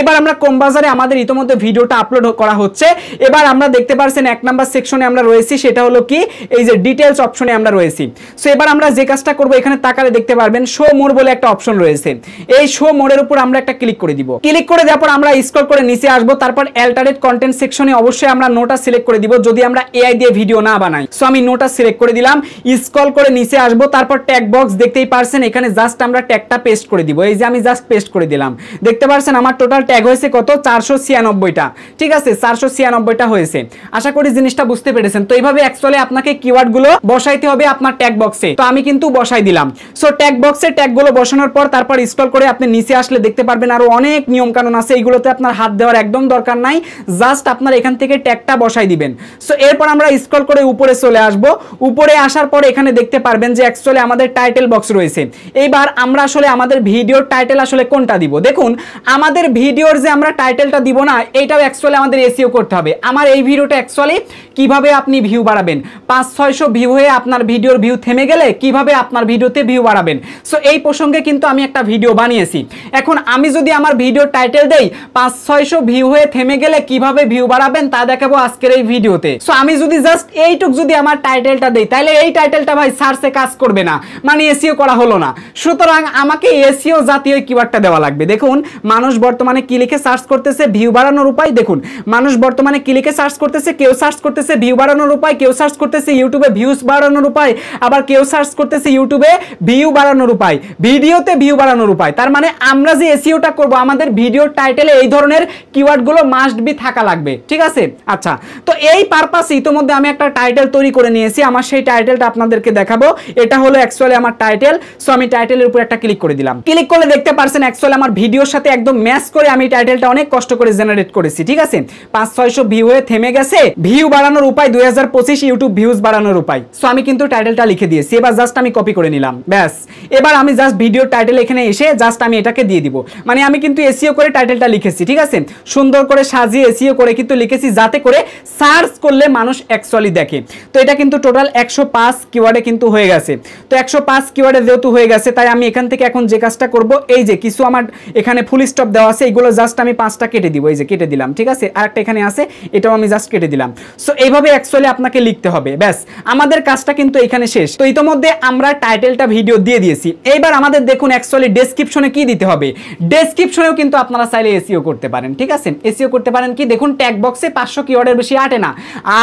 S1: এবার আমরা কমবাজারে আমাদের ইতিমধ্যে ভিডিওটা আপলোড করা হচ্ছে। এবার আমরা দেখতে পাচ্ছেন 1 নাম্বার সেকশনে আমরা রয়েছি, সেটা হলো কি এই যে ডিটেইলস অপশনে আমরা রয়েছি। সো এবার আমরা যে কাজটা করব, এখানে তাকালে দেখতে পারবেন শো মোর বলে একটা অপশন রয়েছে। এই শো মোরের উপর আমরা একটা ক্লিক করে দিব। ক্লিক করে দেওয়ার পর আমরা স্ক্রল করে নিচে আসব, তারপর অ্যালটারেট কন্টেন্ট সেকশনে অবশ্যই আমরা নোটা সিলেক্ট করে দিব যদি আমরা এআই দিয়ে ভিডিও না বানাই। সো আমি নোটা সিলেক্ট করে দিলাম, স্ক্রল করে নিচে আসব, তারপর ট্যাগ বক্স দেখতেই পারছেন, এখানে জাস্ট আমরা ট্যাগটা পেস্ট করে দিব। এই যে আমি জাস্ট পেস্ট করে দিলাম, দেখতে পারছেন আমার টোটাল ট্যাগ হয়েছে কত, 496টা, ঠিক আছে, 496টা হয়েছে। আশা করি জিনিসটা বুঝতে পেরেছেন। তো এইভাবে অ্যাকচুয়ালি আপনাকে কিওয়ার্ডগুলো বসাইতে হবে আপনার ট্যাগ বক্সে। তো আমি কিন্তু বসাই দিলাম। সো ট্যাগ বক্সে ট্যাগগুলো বসানোর পর তারপর স্ক্রল করে আপনি নিচে আসলে দেখতে পারবেন আরো অনেক নিয়ম কানুন আছে, এইগুলোতে আপনার হাত দেওয়ার একদম দরকার নাই, জাস্ট আপনার এখান থেকে ট্যাগটা বসাই দিবেন। সো এরপর আমরা স্ক্রল করে উপরে চলে আসব। উপরে আসার পর এখানে দেখতে পারবেন যে অ্যাকচুয়ালি আমাদের টাইটেল বক্স রয়েছে। এইবার আমরা আসলে আমাদের ভিডিওর টাইটেল আসলে কোনটা দিব, দেখুন আমাদের ভিডিওর যে আমরা টাইটেলটা দিব না, এইটাও অ্যাকচুয়ালি আমাদের এসইও করতে হবে। আমার এই ভিডিওটা অ্যাকচুয়ালি কিভাবে আপনি ভিউ বাড়াবেন, 500-600 ভিউ হয়ে আপনার ভিডিওর ভিউ থেমে গেলে কিভাবে আপনার ভিডিওতে ভিউ বাড়াবেন। সো এই প্রসঙ্গে কিন্তু আমি একটা ভিডিও বানিয়েছি। এখন আমি যদি আমার ভিডিওর টাইটেল দেই 500-600 ভিউ হয়ে থেমে গেলে কিভাবে ভিউ বাড়াবেন তা দেখাবো আজকের এই ভিডিওতে। সো আমি যদি জাস্ট এইটুক যদি আমার টাইটেলটা দেই, তাহলে এই টাইটেলটা ভাই সার্চে কাজ করবে না, মানে এসইও করা হলো না। সুতরাং আমাকে এসইও জাতীয় কিওয়ার্ডটা দেওয়া লাগবে। দেখুন মানুষ বর্তমানে কি লিখে সার্চ করতেছে, ভিউ বাড়ানোর উপায়। দেখুন মানুষ বর্তমানে কি লিখে সার্চ করতেছে, কেউ সার্চ করতেছে ভিউ বাড়ানোর উপায়, কেউ সার্চ করতেছে ইউটিউবে ভিউজ বাড়ানোর উপায়, আবার কেউ সার্চ করতেছে ইউটিউবে ভিউ বাড়ানোর উপায়, ভিডিওতে ভিউ বাড়ানোর উপায়। তার মানে আমরা যে এসইওটা করব আমাদের ভিডিওর টাইটেলে এই ধরনের কিওয়ার্ডগুলো মাস্ট বি থাকা লাগবে, ঠিক আছে। আচ্ছা, তো এই পারপাসে ইতোমধ্যে আমি একটা টাইটেল তৈরি করে নিয়েছি, আমার সেই টাইটেলটা আপনাদেরকে দেখাবো। এটা হলো অ্যাকচুয়ালি আমার টাইটেল। সো আমি টাইটেলের উপর একটা ক্লিক করে দিলাম। ক্লিক করলে দেখতে পারছেন অ্যাকচুয়ালি আমার ভিডিওর সাথে একদম ম্যাচ করে আমি টাইটেলটা অনেক কষ্ট করে জেনারেট করেছি, ঠিক আছে। 500-600 ভিউ হয়ে থেমে গেছে, ভিউ বাড়ানোর উপায় 2025 ইউটিউব ভিউজ বাড়ানোর উপায়। সো আমি কিন্তু টাইটেলটা লিখে দিয়েছি, এবার জাস্ট আমি কপি করে নিলাম, ব্যাস। এবার আমি জাস্ট ভিডিওর টাইটেল এখানে এসে জাস্ট আমি এটাকে দিয়ে দিব, মানে আমি কিন্তু এসইও করে টাইটেলটা লিখেছি, ঠিক আছে, সুন্দর করে সাজিয়ে এসইও করে কিন্তু লিখেছি যাতে করে সার্চ করলে মানুষ অ্যাকচুয়ালি দেখে। তো এটা কিন্তু টোটাল 105 কিওয়ার্ডে কিন্তু হয়ে গেছে। তো 105 কিওয়ার্ডে যেহেতু হয়ে গেছে, তাই আমি এখান থেকে এখন যে কাজটা করব, এই যে কিছু আমার এখানে ফুল স্টপ দেওয়া আছে, এগুলো জাস্ট আমি 5টা কেটে দিব, এই যে কেটে দিলাম, ঠিক আছে। আরেকটা এখানে আছে, এটাও আমি জাস্ট কেটে দিলাম। সো এইভাবে অ্যাকচুয়ালি আপনাকে লিখতে হবে, ব্যাস আমাদের কাজটা কিন্তু এখানে শেষ। তো ইতোমধ্যে আমরা টাইটেলটা ভিডিও দিয়ে দিয়েছি। এইবার আমাদের দেখুন অ্যাকচুয়ালি ডেসক্রিপশনে কি দিতে হবে। ডেসক্রিপশনেও কিন্তু আপনারা চাইলে এসইও করতে পারেন, ঠিক আছে। এসইও করতে পারেন কি, দেখুন ট্যাগ বক্সে 500 কিওয়ার্ডের বেশি আটে না,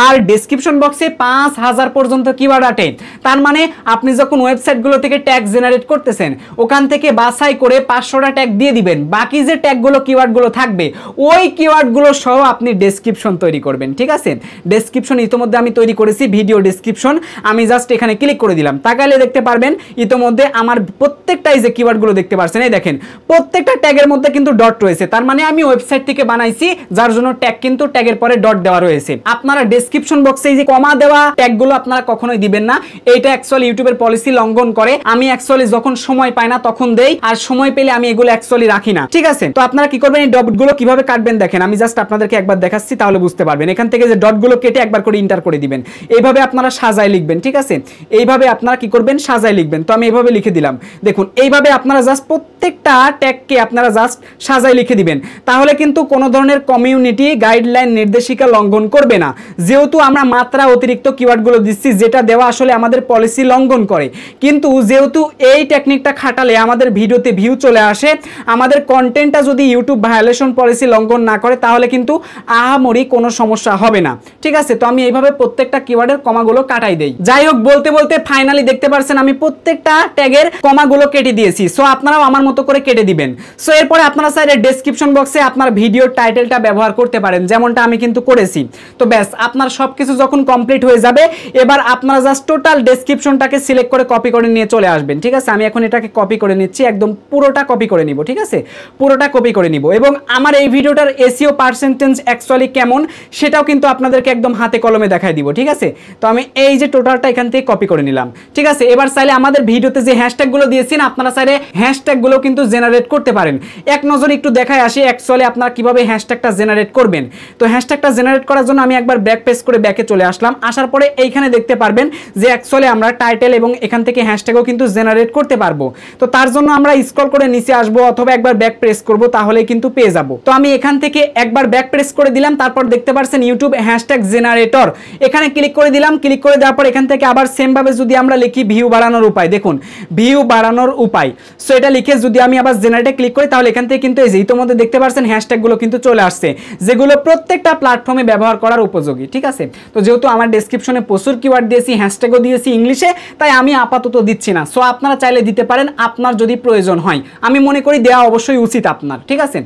S1: আর ডেসক্রিপশন বক্সে 5000 পর্যন্ত কিওয়ার্ড আটে। তার মানে আপনি যখন ওয়েবসাইটগুলো থেকে ট্যাগ জেনারেট করতেছেন, ওখান থেকে বাছাই করে 500টা ট্যাগ দিয়ে দিবেন, বাকি যে ট্যাগগুলো কিওয়ার্ডগুলো থাকবে ওই কিওয়ার্ডগুলো সহ আপনি ডেসক্রিপশন তৈরি করবেন, ঠিক আছে। ডেসক্রিপশন ইতোমধ্যে আমি তৈরি করেছি, ভিডিও ডেসক্রিপশন। আমি জাস্ট এখানে ক্লিক করে দিলাম, তাকালে দেখতে পারবেন ইতোমধ্যে আমার প্রত্যেকটাই যে কিওয়ার্ডগুলো দেখতে পাচ্ছেন, এই দেখেন প্রত্যেকটা ট্যাগের মধ্যে কিন্তু ডট রয়েছে। তার মানে আমি ওয়েবসাইট থেকে বানাইছি, যার জন্য ট্যাগ কিন্তু ট্যাগের পরে ডট দেওয়া রয়েছে। আপনারা ডেসক্রিপশন বক্সে এই যে কমা দেওয়া ট্যাগগুলো আপনারা কখনোই দিবেন না, এইটা অ্যাকচুয়ালি ইউটিউবের পলিসি লঙ্ঘন করে। আমি অ্যাকচুয়ালি যখন সময় পাই না তখন দেই, আর সময় পেলে আমি এগুলো অ্যাকচুয়ালি রাখি না, ঠিক আছে। তো আপনারা কি করবেন, এই ডটগুলো কিভাবে কাটবেন দেখেন, আমি জাস্ট আপনাদেরকে একবার দেখাচ্ছি, তাহলে বুঝতে পারবেন। এখান থেকে যে ডটগুলো কেটে একবার করে ইন্টার করে দিবেন, এইভাবে আপনারা সাজায় লিখবেন, ঠিক আছে। এইভাবে আপনারা কি করবেন, সাজায় লিখবেন। তো আমি এইভাবে লিখে দিলাম, দেখুন এইভাবে আপনারা জাস্ট প্রত্যেকটা ট্যাগকে আপনারা জাস্ট সাজায় লিখে দিবেন, তাহলে কিন্তু কোনো ধরনের কমিউনিটি গাইডলাইন নির্দেশিকা লঙ্ঘন করবে না। যেহেতু আমরা মাত্রা অতিরিক্ত কিওয়ার্ডগুলো দিচ্ছি, যেটা দেওয়া আসলে আমাদের পলিসি লঙ্ঘন করে, কিন্তু যেহেতু এই টেকনিকটা খাটালে আমাদের ভিডিওতে ভিউ চলে আসে, আমাদের কন্টেন্টটা যদি ইউটিউব ভায়োলেশন ডেসক্রিপশন পলিসি লঙ্ঘন না করে তাহলে কিন্তু আহামরি কোনো সমস্যা হবে না, ঠিক আছে। তো আমি এইভাবে প্রত্যেকটা কিওয়ার্ডের কমাগুলো কাটাই দেই। যাই হোক, বলতে বলতে ফাইনালি দেখতে পারছেন আমি প্রত্যেকটা ট্যাগের কমাগুলো কেটে দিয়েছি। সো আপনারাও আমার মতো করে কেটে দিবেন। সো এরপরে আপনারা চাইলে ডেসক্রিপশন বক্সে আপনার ভিডিওর টাইটেলটা ব্যবহার করতে পারেন, যেমনটা আমি কিন্তু করেছি। তো ব্যাস, আপনার সবকিছু যখন কমপ্লিট হয়ে যাবে এবার আপনারা জাস্ট টোটাল ডেসক্রিপশনটাকে সিলেক্ট করে কপি করে নিয়ে চলে আসবেন, ঠিক আছে। আমি এখন এটাকে কপি করে নিচ্ছি, একদম পুরোটা কপি করে নিব, ঠিক আছে, পুরোটা কপি করে নিব। এবং আমার এই ভিডিওটার এসইও পার্সেন্টেজ অ্যাকচুয়ালি কেমন সেটাও কিন্তু আপনাদেরকে একদম হাতে কলমে দেখাই দিব, ঠিক আছে। তো আমি এই যে টোটালটা এখান থেকে কপি করে নিলাম, ঠিক আছে। এবার চাইলে আমাদের ভিডিওতে যে হ্যাশট্যাগুলো দিয়েছি না, আপনারা চাইলে হ্যাশট্যাগুলো কিন্তু জেনারেট করতে পারেন। এক নজরে একটু দেখায় আসি অ্যাকচুয়ালি আপনারা কিভাবে হ্যাশট্যাগটা জেনারেট করবেন। তো হ্যাশট্যাগটা জেনারেট করার জন্য আমি একবার ব্যাক পেজ করে ব্যাকে চলে আসলাম। আসার পরে এইখানে দেখতে পারবেন যে অ্যাকচুয়ালি আমরা টাইটেল এবং এখান থেকে হ্যাশট্যাগও কিন্তু জেনারেট করতে পারবো। তো তার জন্য আমরা স্ক্রল করে নিচে আসবো অথবা একবার ব্যাক প্রেস করব, তাহলে কিন্তু পেয়ে যাব। তো আমি এখান থেকে একবার ব্যাক প্রেস করে দিলাম, তারপর দেখতে পাচ্ছেন ইউটিউব হ্যাশট্যাগ জেনারেটর, এখানে ক্লিক করে দিলাম। ক্লিক করে দেওয়ার পর এখান থেকে আবার সেম ভাবে যদি আমরা লিখি ভিউ বাড়ানোর উপায়, দেখুন ভিউ বাড়ানোর উপায়, সো এটা লিখে যদি আমি আবার জেনারেটে ক্লিক করি তাহলে এখান থেকে কিন্তু এই যে ইতোমধ্যে দেখতে পাচ্ছেন হ্যাশট্যাগুলো কিন্তু চলে আসছে, যেগুলো প্রত্যেকটা প্ল্যাটফর্মে ব্যবহার করার উপযোগী, ঠিক আছে। তো যেহেতু আমার ডেসক্রিপশনে প্রচুর কিওয়ার্ড দিয়েছি, হ্যাশট্যাগও দিয়েছি ইংলিশে, তাই আমি আপাতত দিচ্ছি না। সো আপনারা চাইলে দিতে পারেন আপনার যদি প্রয়োজন হয়, আমি মনে করি দেওয়া অবশ্যই উচিত আপনার, ঠিক আছে।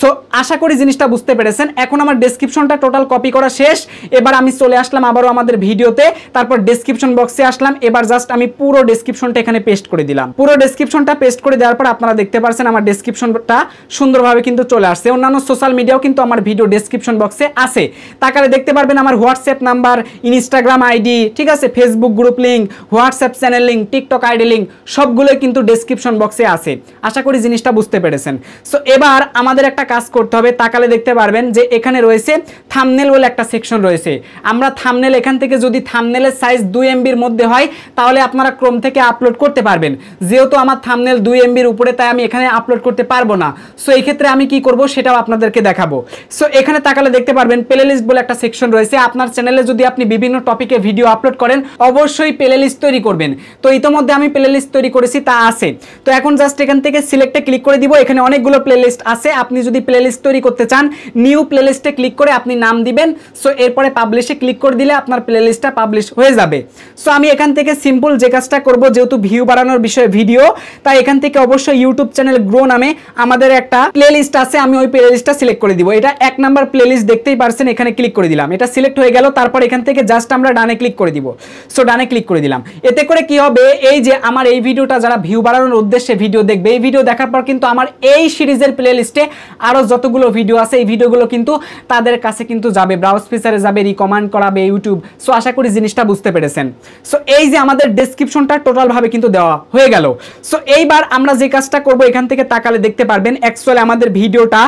S1: সো আশা করি জিনিসটা বুঝতে পেরেছেন। এখন আমার ডেসক্রিপশনটা টোটাল কপি করা শেষ। এবার আমি চলে আসলাম আবারও আমাদের ভিডিওতে, তারপর ডেসক্রিপশন বক্সে আসলাম। এবার জাস্ট আমি পুরো ডেসক্রিপশনটা এখানে পেস্ট করে দিলাম। পুরো ডেসক্রিপশনটা পেস্ট করে দেওয়ার পর আপনারা দেখতে পাচ্ছেন আমার ডেসক্রিপশনটা সুন্দরভাবে কিন্তু চলে আসছে। অন্যান্য সোশ্যাল মিডিয়াও কিন্তু আমার ভিডিও ডেসক্রিপশন বক্সে আছে, তাকালে দেখতে পারবেন আমার হোয়াটসঅ্যাপ নাম্বার, ইনস্টাগ্রাম আইডি, ঠিক আছে, Facebook group link, WhatsApp channel link, TikTok ID link, সবগুলোই কিন্তু ডেসক্রিপশন বক্সে আছে। আশা করি জিনিসটা বুঝতে পেরেছেন। সো এবার আমাদের একটা কাজ করতে হবে। তাকালে দেখতে পারবেন যে এখানে রয়েছে থাম্বনেল বলে একটা সেকশন রয়েছে। আমরা থাম্বনেল এখান থেকে যদি থাম্বনেলের সাইজ 2 MBর মধ্যে হয় তাহলে আপনারা ক্রোম থেকে আপলোড করতে পারবেন। যেহেতু আমার থাম্বনেল 2 MBর উপরে, তাই আমি এখানে আপলোড করতে পারবো না। সো এই ক্ষেত্রে আমি কি করব সেটাও আপনাদেরকে দেখাবো। সো এখানে তাকালে দেখতে পারবেন প্লেলিস্ট বলে একটা সেকশন রয়েছে। আপনার চ্যানেলে যদি আপনি বিভিন্ন টপিকে ভিডিও আপলোড করেন অবশ্যই প্লেলিস্ট তৈরি করবেন। তো ইতোমধ্যে আমি প্লেলিস্ট তৈরি করেছি, তা আছে। তো এখন জাস্ট এখান থেকে সিলেক্টে ক্লিক করে দিব। এখানে অনেকগুলো প্লেলিস্ট আছে। আপনি যদি প্লেলিস্ট তৈরি করতে চান নিউ প্লেলিস্টে ক্লিক করে আপনি নাম দিবেন। সো এরপরে পাবলিশে ক্লিক করে দিলে আপনার প্লেলিস্টটা পাবলিশ হয়ে যাবে। সো আমি এখান থেকে সিম্পল যে কাজটা করব, যেহেতু ভিউ বাড়ানোর বিষয়ে ভিডিও, তাই এখান থেকে অবশ্যই ইউটিউব চ্যানেল গ্রো নামে আমাদের একটা প্লেলিস্ট আছে, আমি ওই প্লেলিস্টটা সিলেক্ট করে দিব। এটা 1 নাম্বার প্লেলিস্ট দেখতেই পারছেন, এখানে ক্লিক করে দিলাম। এটা সিলেক্ট হয়ে গেল। তারপর এখান থেকে জাস্ট আমরা ডানে ক্লিক করে দিব। সো ডানে ক্লিক করে দিলাম। এতে করে কি হবে, এই যে আমার এই ভিডিওটা যারা ভিউ বাড়ানোর উদ্দেশ্যে ভিডিও দেখবে, এই ভিডিও দেখার পর কিন্তু আমার এই সিরিজের প্লেলিস্টে আরো যতগুলো ভিডিও আছে এই ভিডিওগুলো কিন্তু তাদের কাছে কিন্তু যাবে, ব্রাউজ ফিচারে যাবে, রিকমেন্ড করাবে ইউটিউব। সো আশা করি জিনিসটা বুঝতে পেরেছেন। সো এই যে আমাদের ডেসক্রিপশনটা টোটাল ভাবে কিন্তু দেওয়া হয়ে গেল। সো এইবার আমরা যে কাজটা করব, এখান থেকে তাকালে দেখতে পারবেন অ্যাকচুয়ালি আমাদের ভিডিওটা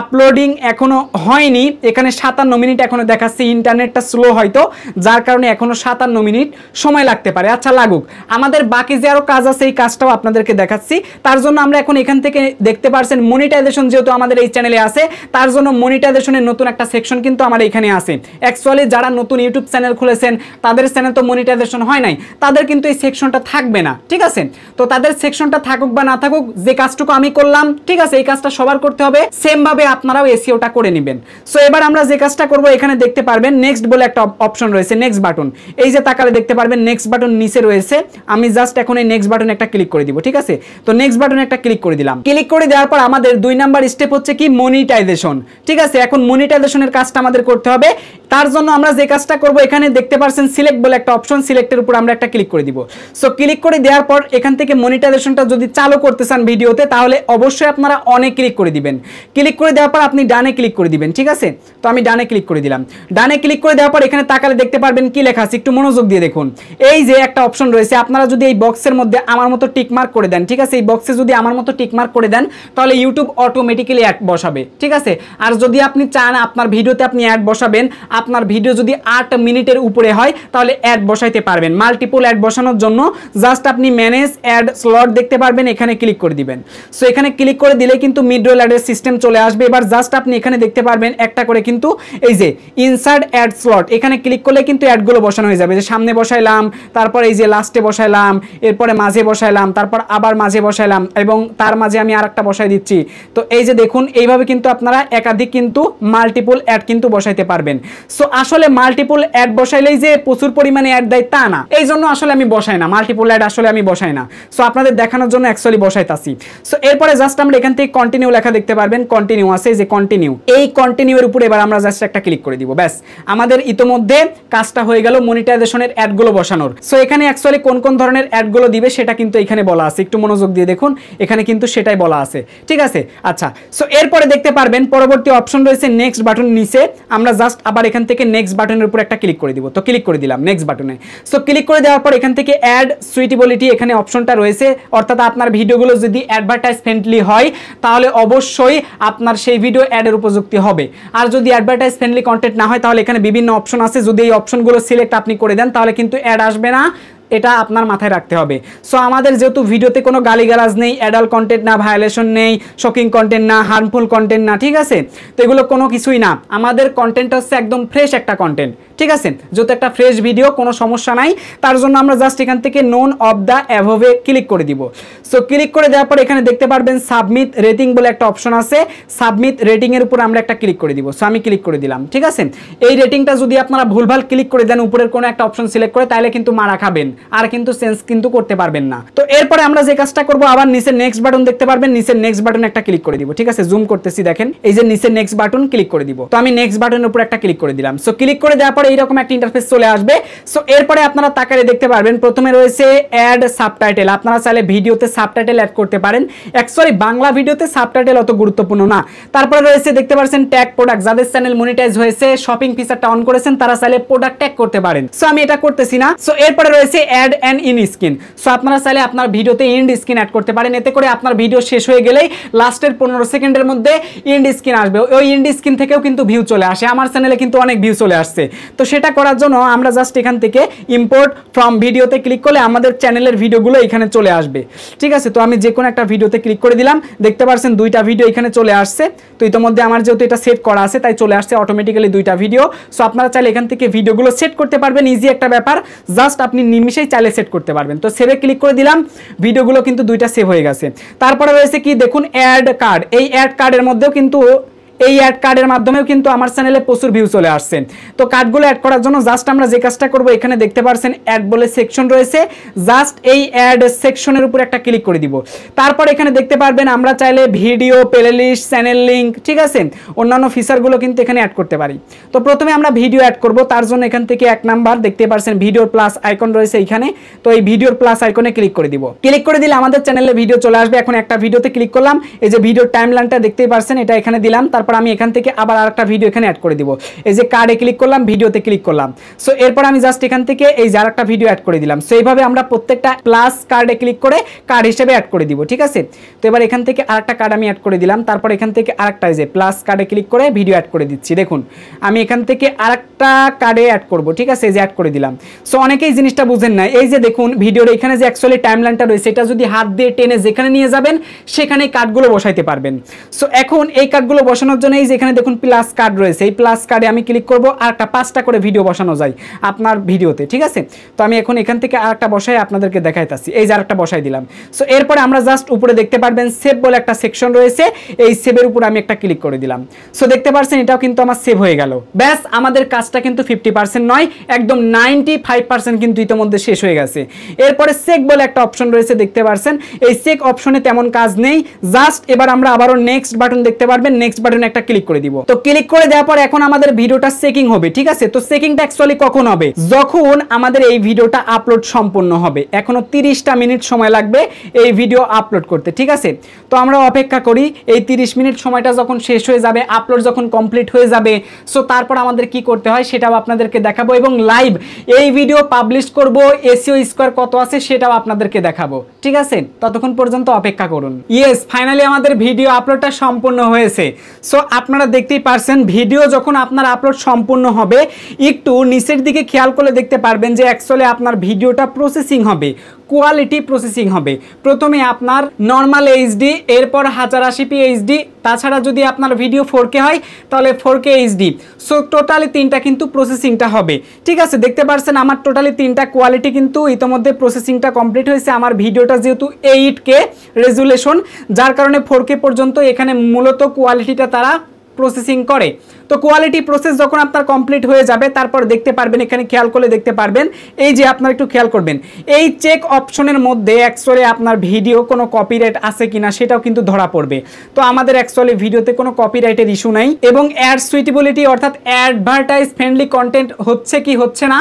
S1: আপলোডিং এখনো হয়নি। এখানে 57 মিনিট এখনো দেখাচ্ছে, ইন্টারনেটটা স্লো হয়তো, যার কারণে এখনো 57 মিনিট সময় লাগতে পারে। আচ্ছা লাগুক, আমাদের বাকি যে আরো কাজ আছে এই কাজটাও আপনাদেরকে দেখাচ্ছি। তার জন্য আমরা এখন এখান থেকে দেখতে পারছেন মনিটাইজেশন যেহেতু আমাদের এই চ্যানেলে আছে, তার জন্য মনিটাইজেশনের নতুন একটা সেকশন কিন্তু আমার এখানে আছে। অ্যাকচুয়ালি যারা নতুন ইউটিউব চ্যানেল খুলেছেন তাদের চ্যানেল তো মনিটাইজেশন হয় নাই, তাদের কিন্তু এই সেকশনটা থাকবে না, ঠিক আছে। তো তাদের সেকশনটা থাকুক বা না থাকুক, যে কাজটুকু আমি করলাম, ঠিক আছে, এই কাজটা সবার করতে হবে। সেম ভাবে আপনারাও এসইওটা করে নেবেন। সো এবার আমরা যে কাজটা করব, এখানে দেখতে পারবেন নেক্সট বলে একটা অপশন রয়েছে, নেক্সট বাটন। এই যে তাকালে দেখতে পারবেন নেক্সট বাটন নিচে রয়েছে। আমি জাস্ট এখন এই নেক্সট বাটনে একটা ক্লিক করে দিব, ঠিক আছে। তো নেক্সট বাটনে একটা ক্লিক করে দিলাম। ক্লিক করে দেওয়ার পর আমাদের 2 নাম্বার স্টেপ হচ্ছে কি মনিটাইজেশন, ঠিক আছে। এখন মনিটাইজেশনের কাজটা আমাদের করতে হবে। তার জন্য আমরা যে কাজটা করব, এখানে দেখতে পাচ্ছেন সিলেক্ট বলে একটা অপশন, সিলেক্টের উপর আমরা একটা ক্লিক করে দিব। সো ক্লিক করে দেওয়ার পর এখান থেকে মনিটাইজেশনটা যদি চালু করতে চান ভিডিওতে, তাহলে অবশ্যই আপনারা অনে ক্লিক করে দিবেন। ক্লিক করে দেওয়ার পর আপনি ডানে ক্লিক করে দিবেন, ঠিক আছে। তো আমি ডানে ক্লিক করে দিলাম। ডানে ক্লিক করে দেওয়ার পর এখানে তাকালে দেখতে পারবেন কি লেখা আছে, একটু মনোযোগ দিয়ে দেখুন। এই যে একটা অপশন রয়েছে, আপনারা যদি এই বক্সের মধ্যে আমার মতো টিক মার্ক করে দেন, ঠিক আছে, এই বক্সে যদি আমার মতো টিক মার্ক করে দেন তাহলে ইউটিউব অটোমেটিক্যালি অ্যাড বসাবে, ঠিক আছে। আর যদি আপনি চান আপনার ভিডিওতে আপনি অ্যাড বসাবেন, আপনার ভিডিও যদি 8 মিনিটের উপরে হয় তাহলে অ্যাড বসাইতে পারবেন। মাল্টিপল অ্যাড বসানোর জন্য জাস্ট আপনি ম্যানেজ অ্যাড স্লট দেখতে পারবেন, এখানে ক্লিক করে দিবেন। সো এখানে ক্লিক করে দিলে কিন্তু মিড রোল অ্যাডের সিস্টেম চলে আসবে। এবার জাস্ট আপনি এখানে দেখতে পারবেন একটা করে কিন্তু এই যে ইনসার্ট অ্যাড স্লট, এখানে ক্লিক করলে কিন্তু অ্যাডগুলো বসানো হয়ে যাবে। যে সামনে বসাইলাম, তারপর এই যে লাস্টে বসাইলাম, এরপরে মাঝে বসাইলাম, তারপর আবার মাঝে বসাইলাম এবং তার মাঝে আমি আরেকটা বসাই দিচ্ছি। তো এই যে দেখুন দেখুন এইভাবে কিন্তু আপনারা একাধিক কিন্তু মাল্টিপল অ্যাড কিন্তু বসাইতে পারবেন। সো আসলে মাল্টিপল অ্যাড বসাইলেই যে প্রচুর পরিমাণে অ্যাড দেয় তা না, এই জন্য আসলে আমি বসাই না মাল্টিপল অ্যাড, আসলে আমি বসাই না। সো আপনাদের দেখানোর জন্য অ্যাকচুয়ালি বসাইতাছি। সো এরপরে জাস্ট আমরা এখান থেকে কন্টিনিউ লেখা দেখতে পারবেন, কন্টিনিউ আছে যে কন্টিনিউ, এই কন্টিনিউ এর উপরে এবার আমরা জাস্ট একটা ক্লিক করে দিব। ব্যাস আমাদের ইতোমধ্যে কাজটা হয়ে গেল মনিটাইজেশনের অ্যাডগুলো বসানোর। সো এখানে অ্যাকচুয়ালি কোন কোন ধরনের অ্যাডগুলো দিবে সেটা কিন্তু এখানে বলা আছে, একটু মনোযোগ দিয়ে দেখুন, এখানে কিন্তু সেটাই বলা আছে, ঠিক আছে। আচ্ছা, সো এরপরে দেখতে পারবেন পরবর্তী অপশন রয়েছে নেক্সট বাটন নিচে, আমরা জাস্ট আবার এখান থেকে নেক্সট বাটনের উপর একটা ক্লিক করে দিব। তো ক্লিক করে দিলাম নেক্সট বাটনে। সো ক্লিক করে দেওয়ার পর এখান থেকে অ্যাড সুইটেবিলিটি এখানে অপশনটা রয়েছে, অর্থাৎ আপনার ভিডিওগুলো যদি অ্যাডভার্টাইজ ফ্রেন্ডলি হয় তাহলে অবশ্যই আপনার সেই ভিডিও অ্যাডের উপযুক্ত হবে। আর যদি অ্যাডভার্টাইজ ফ্রেন্ডলি কন্টেন্ট না হয় তাহলে এখানে বিভিন্ন অপশন আছে, যদি এই অপশনগুলো সিলেক্ট আপনি করে দেন তাহলে কিন্তু অ্যাড আসবে না, এটা আপনার মাথায় রাখতে হবে। সো আমাদের যেহেতু ভিডিওতে কোনো গালিগালাজ নেই, অ্যাডাল্ট কন্টেন্ট না, ভায়োলেশন নেই, শকিং কন্টেন্ট না, হার্মফুল কন্টেন্ট না, ঠিক আছে, তো এগুলো কোনো কিছুই না। আমাদের কন্টেন্ট হচ্ছে একদম ফ্রেশ একটা কন্টেন্ট, ঠিক আছে, যেহেতু একটা ফ্রেশ ভিডিও, কোনো সমস্যা নাই। তার জন্য আমরা জাস্ট এখান থেকে নোন অফ দ্য অ্যাভোভে ক্লিক করে দিব। সো ক্লিক করে দেওয়ার পর এখানে দেখতে পারবেন সাবমিট রেটিং বলে একটা অপশন আছে, সাবমিট রেটিং এর উপর আমরা একটা ক্লিক করে দিব। সো আমি ক্লিক করে দিলাম, ঠিক আছে। এই রেটিংটা যদি আপনারা ভুলভাল ক্লিক করে দেন উপরের কোনো একটা অপশন সিলেক্ট করে, তাহলে কিন্তু মারা খাবেন, আর কিন্তু চেঞ্জ কিন্তু করতে পারবেন না। তো এরপরে আমরা যে কাজটা করব, আবার নিচে নেক্সট বাটন দেখতে পারবেন, নিচে নেক্সট বাটনে একটা ক্লিক করে দিব, ঠিক আছে, জুম করতেছি দেখেন, এই যে নিচে নেক্সট বাটন ক্লিক করে দিব। তো আমি নেক্সট বাটনের উপর একটা ক্লিক করে দিলাম। সো ক্লিক করে দেওয়ার পরে এইরকম একটা ইন্টারফেস চলে আসবে। সো এরপরে আপনারা তাকালে দেখতে পারবেন প্রথমে রয়েছে অ্যাড সাবটাইটেল, আপনারা চাইলে ভিডিওতে সাবটাইটেল অ্যাড করতে পারেন। অ্যাকচুয়ালি বাংলা ভিডিওতে সাবটাইটেল অত গুরুত্বপূর্ণ না। তারপরে রয়েছে দেখতে পাচ্ছেন ট্যাগ প্রোডাক্ট, যাদের চ্যানেল মনিটাইজ হয়েছে, শপিং ফিচারটা অন করেছেন, তারা চাইলে প্রোডাক্ট ট্যাগ করতে পারেন। সো আমি এটা করতেছি না। সো এরপরে রয়েছে ad and in screen. So আপনারা চাইলে আপনার ভিডিওতে এন্ড স্ক্রিন অ্যাড করতে পারেন, এতে করে আপনার ভিডিও শেষ হয়ে গেলেই লাস্টের 15 সেকেন্ডের মধ্যে এন্ড স্ক্রিন আসবে। ওই এন্ড স্ক্রিন থেকেও কিন্তু ভিউ চলে আসে, আমার চ্যানেলে কিন্তু অনেক ভিউ চলে আসছে। তো সেটা করার জন্য আমরা জাস্ট এখান থেকে ইম্পোর্ট ফ্রম ভিডিওতে ক্লিক করলে আমাদের চ্যানেলের ভিডিওগুলো এখানে চলে আসবে, ঠিক আছে। তো আমি যে কোনো একটা ভিডিওতে ক্লিক করে দিলাম, দেখতে পাচ্ছেন দুইটা ভিডিও এখানে চলে আসছে। তো ইতিমধ্যে আমার যেহেতু এটা সেট করা আছে তাই চলে আসছে অটোমেটিক্যালি দুইটা ভিডিও। সো আপনারা চাইলে এখান থেকে ভিডিওগুলো সেট করতে পারবেন, ইজি একটা ব্যাপার, জাস্ট আপনি নিমিশেই চাইলে সেট করতে পারবেন। তো সেভে ক্লিক করে দিলাম, ভিডিওগুলো কিন্তু দুইটা সেভ হয়ে গেছে। তারপরে রয়েছে কি দেখুন অ্যাড কার্ড, এই অ্যাড কার্ডের মধ্যেও কিন্তু এই অ্যাড কার্ডের মাধ্যমেও কিন্তু আমার চ্যানেলে প্রচুর ভিউ চলে আসছে। তো কার্ডগুলো অ্যাড করার জন্য জাস্ট আমরা যে কাজটা করব, এখানে দেখতে পাচ্ছেন অ্যাড বলে সেকশন রয়েছে, জাস্ট এই অ্যাড সেকশনের উপর একটা ক্লিক করে দিব। তারপর এখানে দেখতে পারবেন আমরা চাইলে ভিডিও, প্লেলিস্ট, চ্যানেল লিঙ্ক, ঠিক আছে, অন্যান্য ফিচারগুলো কিন্তু এখানে অ্যাড করতে পারি। তো প্রথমে আমরা ভিডিও অ্যাড করব, তার জন্য এখান থেকে 1 নাম্বার দেখতে পাচ্ছেন ভিডিওর প্লাস আইকন রয়েছে এখানে। তো এই ভিডিওর প্লাস আইকনে ক্লিক করে দিব। ক্লিক করে দিলে আমাদের চ্যানেলে ভিডিও চলে আসবে। এখন একটা ভিডিওতে ক্লিক করলাম, এই যে ভিডিওর টাইমলাইনটা দেখতেই পাচ্ছেন, এটা এখানে দিলাম। তারপর আমি এখান থেকে আবার আরেকটা ভিডিও এখানে অ্যাড করে দিব, এই যে কার্ডে ক্লিক করলাম, ভিডিওতে ক্লিক করলাম। সো এরপর আমি জাস্ট এখান থেকে এই যে আরেকটা ভিডিও অ্যাড করে দিলাম। সো এইভাবে আমরা প্রত্যেকটা প্লাস কার্ডে ক্লিক করে কার্ড হিসেবে অ্যাড করে দিব, ঠিক আছে। তো এবার এখান থেকে আরেকটা কার্ড আমি অ্যাড করে দিলাম। তারপর এখান থেকে আরেকটা এই যে প্লাস কার্ডে ক্লিক করে ভিডিও অ্যাড করে দিচ্ছি। দেখুন আমি এখান থেকে আরেকটা কার্ডে অ্যাড করব, ঠিক আছে, এই যে অ্যাড করে দিলাম। সো অনেকেই জিনিসটা বুঝেন না, এই যে দেখুন ভিডিওর এখানে যে অ্যাকচুয়ালি টাইমলাইনটা রয়েছে, এটা যদি হাত দিয়ে টেনে যেখানে নিয়ে যাবেন সেখানে কার্ডগুলো বসাইতে পারবেন। সো এখন এই কার্ডগুলো বসানোর জন্য এই যে এখানে দেখুন প্লাস কার্ড রয়েছে, এই প্লাস কার্ডে আমি ক্লিক করব, আর একটা 5টা করে ভিডিও বসানো যায় আপনার ভিডিওতে, ঠিক আছে। তো আমি এখন এখান থেকে আরেকটা বসাই আপনাদেরকে দেখাইতাছি, এই যে আরেকটা বসাই দিলাম। সো এরপরে আমরা জাস্ট উপরে দেখতে পারবেন সেভ বলে একটা সেকশন রয়েছে, এই সেভের উপর আমি একটা ক্লিক করে দিলাম। সো দেখতে পাচ্ছেন এটাও কিন্তু আমার সেভ হয়ে গেল। ব্যাস আমাদের কাজটা কিন্তু 50% নয়, একদম 95% কিন্তু ইতিমধ্যে শেষ হয়ে গেছে। এরপরে চেক বলে একটা অপশন রয়েছে দেখতে পাচ্ছেন, এই চেক অপশনে তেমন কাজ নেই, জাস্ট এবার আমরা আবারও নেক্সট বাটন দেখতে পারবেন, নেক্সট বাটনে একটা ক্লিক করে দিব। তো ক্লিক করে দেওয়ার পর এখন আমাদের ভিডিওটা চেকিং হবে, ঠিক আছে। তো চেকিংটা অ্যাকচুয়ালি কখন হবে, যখন আমাদের এই ভিডিওটা আপলোড সম্পূর্ণ হবে। এখনো 30টা মিনিট সময় লাগবে এই ভিডিও আপলোড করতে, ঠিক আছে। তো আমরা অপেক্ষা করি, এই 30 মিনিট সময়টা যখন শেষ হয়ে যাবে, আপলোড যখন কমপ্লিট হয়ে যাবে, সো তারপর আমাদের কি করতে হয় সেটাও আপনাদেরকে দেখাবো, এবং লাইভ এই ভিডিও পাবলিশ করব, এসইও স্কোয়ার কত আছে সেটাও আপনাদেরকে দেখাবো, ঠিক আছে। ততক্ষণ পর্যন্ত অপেক্ষা করুন। ইয়েস, ফাইনালি আমাদের ভিডিও আপলোডটা সম্পূর্ণ হয়েছে। সো আপনারা দেখতেই পারছেন ভিডিও যখন আপনার আপলোড সম্পূর্ণ হবে, একটু নিচের দিকে খেয়াল করলে দেখতে পারবেন যে অ্যাকচুয়ালি আপনার ভিডিওটা প্রসেসিং হবে। কোয়ালিটি প্রসেসিং হবে। প্রথমে আপনার নর্মাল এইচডি, এরপর 1080p এইচডি, তাছাড়া যদি আপনার ভিডিও 4K হয় তাহলে 4K এইচডি। সো টোটালি 3টা কিন্তু প্রসেসিংটা হবে। ঠিক আছে, দেখতে পাচ্ছেন আমার টোটালি 3টা কোয়ালিটি কিন্তু ইতোমধ্যে প্রসেসিংটা কমপ্লিট হয়েছে। আমার ভিডিওটা যেহেতু 8K রেজুলেশন, যার কারণে 4K পর্যন্ত এখানে মূলত কোয়ালিটিটা তারা প্রসেসিং করে। তো কোয়ালিটি প্রসেস যখন আপনার কমপ্লিট হয়ে যাবে তারপর দেখতে পারবেন, এখানে খেয়াল করলে দেখতে পারবেন, এই যে আপনার একটু খেয়াল করবেন এই চেক অপশনের মধ্যে অ্যাকচুয়ালি আপনার ভিডিও কোনো কপিরাইট আছে কিনা সেটাও কিন্তু ধরা পড়বে। তো আমাদের অ্যাকচুয়ালি ভিডিওতে কোনো কপিরাইটের ইস্যু নাই, এবং অ্যাড সুইটেবিলিটি অর্থাৎ অ্যাডভার্টাইজ ফ্রেন্ডলি কন্টেন্ট হচ্ছে কি হচ্ছে না